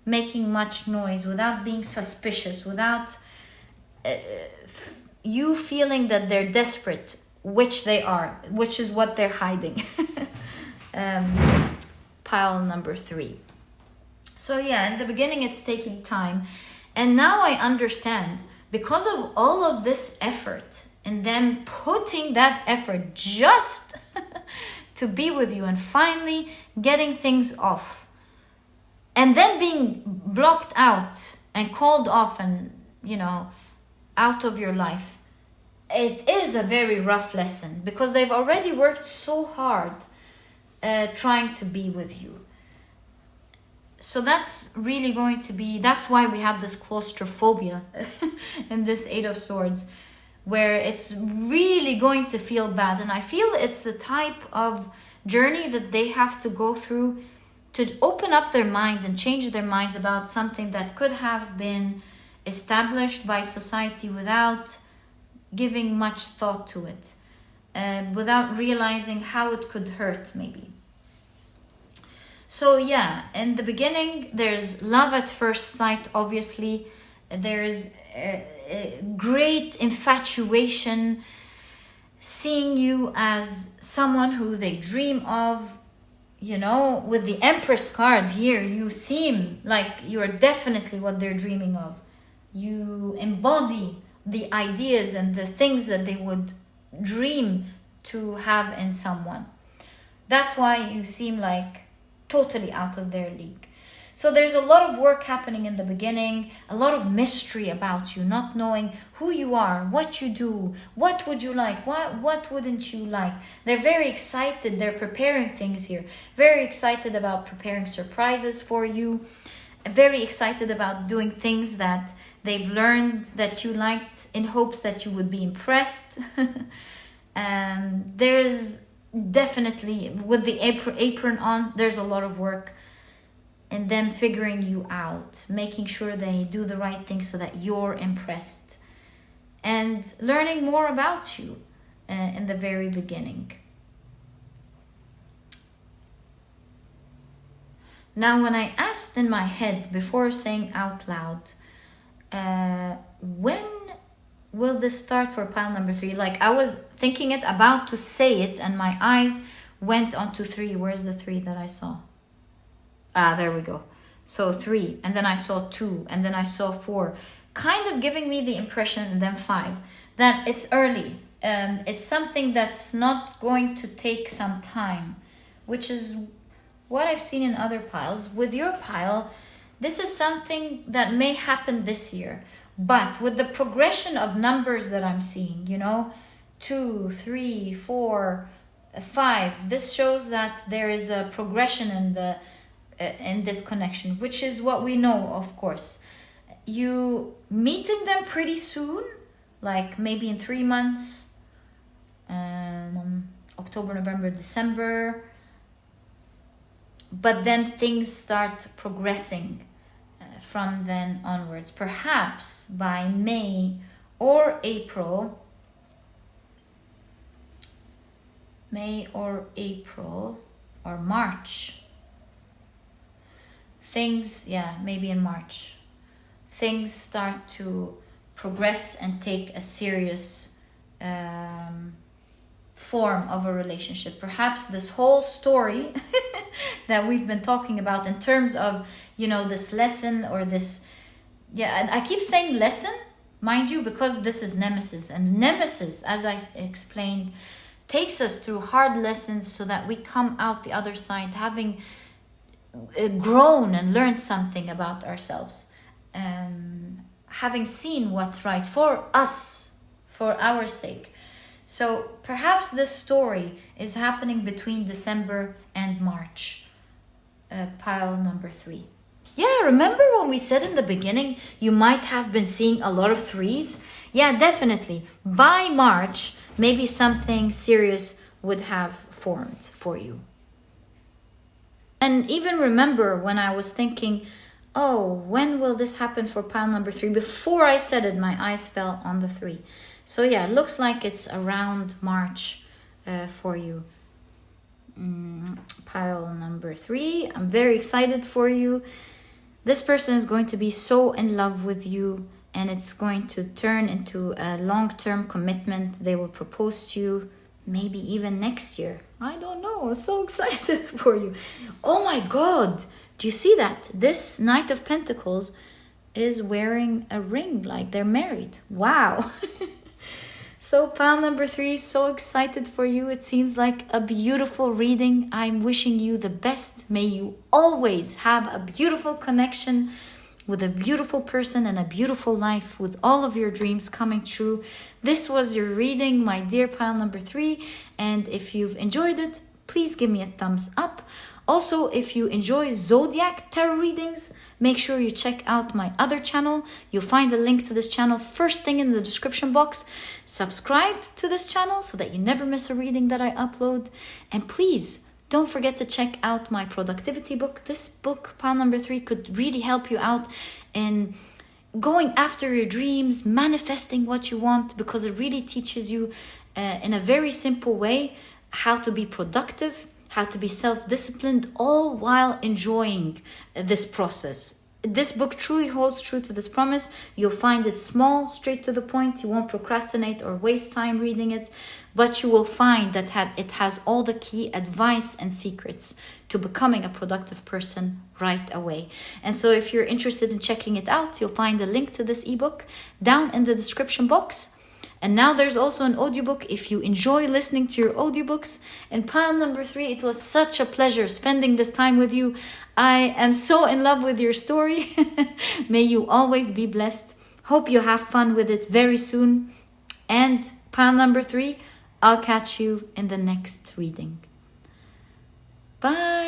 making much noise, without being suspicious, without you feeling that they're desperate, which they are, which is what they're hiding. Pile number 3. So yeah, in the beginning it's taking time, and now I understand, because of all of this effort and them putting that effort just to be with you and finally getting things off, and then being blocked out and called off and, out of your life. It is a very rough lesson because they've already worked so hard trying to be with you. So that's really going to be, that's why we have this claustrophobia in this Eight of Swords, where it's really going to feel bad. And I feel it's the type of journey that they have to go through to open up their minds and change their minds about something that could have been established by society without giving much thought to it, without realizing how it could hurt maybe. So yeah, in the beginning, there's love at first sight, obviously. There's a great infatuation, seeing you as someone who they dream of. With the Empress card here, you seem like you're definitely what they're dreaming of. You embody the ideas and the things that they would dream to have in someone. That's why you seem like totally out of their league. So there's a lot of work happening in the beginning, a lot of mystery about you, not knowing who you are, what you do, what would you like, what wouldn't you like. They're very excited, they're preparing things here, very excited about preparing surprises for you, very excited about doing things that they've learned that you liked in hopes that you would be impressed. There's definitely, with the apron on, there's a lot of work. And them figuring you out, making sure they do the right thing so that you're impressed. And learning more about you in the very beginning. Now, when I asked in my head before saying out loud, when will this start for pile number 3? Like, I was thinking it, about to say it, and my eyes went on to 3. Where's the 3 that I saw? Ah, there we go. So 3, and then I saw 2, and then I saw 4, kind of giving me the impression, and then 5, that it's early. It's something that's not going to take some time, which is what I've seen in other piles. With your pile, this is something that may happen this year, But with the progression of numbers that I'm seeing, you know, 2, 3, 4, 5, this shows that there is a progression in this connection, which is what we know, of course. You meeting them pretty soon, like maybe in 3 months, October, November, December. But then things start progressing from then onwards. Perhaps by May or April, or March, things, maybe in March, things start to progress and take a serious form of a relationship. Perhaps this whole story that we've been talking about in terms of, you know, this lesson or this, I keep saying lesson, mind you, because this is Nemesis. And Nemesis, as I explained, takes us through hard lessons so that we come out the other side having grown and learned something about ourselves, having seen what's right for us, for our sake. So perhaps this story is happening between December and March, pile number 3. Yeah, remember when we said in the beginning you might have been seeing a lot of 3s? Yeah, definitely. By March, maybe something serious would have formed for you. And even remember when I was thinking, oh, when will this happen for pile number 3? Before I said it, my eyes fell on the 3. So yeah, it looks like it's around March for you. Pile number 3. I'm very excited for you. This person is going to be so in love with you, and it's going to turn into a long-term commitment. They will propose to you maybe even next year. I don't know. I'm so excited for you. Oh my God. Do you see that? This Knight of Pentacles is wearing a ring, like they're married. Wow. So pile number 3, so excited for you. It seems like a beautiful reading. I'm wishing you the best. May you always have a beautiful connection with a beautiful person and a beautiful life, with all of your dreams coming true. This was your reading, my dear pile number 3. And if you've enjoyed it, please give me a thumbs up. Also, if you enjoy Zodiac tarot readings, make sure you check out my other channel. You'll find a link to this channel first thing in the description box. Subscribe to this channel so that you never miss a reading that I upload. And please don't forget to check out my productivity book. This book, pile number 3, could really help you out in going after your dreams, manifesting what you want, because it really teaches you in a very simple way how to be productive, how to be self-disciplined, all while enjoying this process. This book truly holds true to this promise. You'll find it small, straight to the point. You won't procrastinate or waste time reading it, but you will find that it has all the key advice and secrets to becoming a productive person right away. And so if you're interested in checking it out, you'll find a link to this ebook down in the description box. And now there's also an audiobook if you enjoy listening to your audiobooks. And pile number 3, it was such a pleasure spending this time with you. I am so in love with your story. May you always be blessed. Hope you have fun with it very soon. And pile number 3, I'll catch you in the next reading. Bye.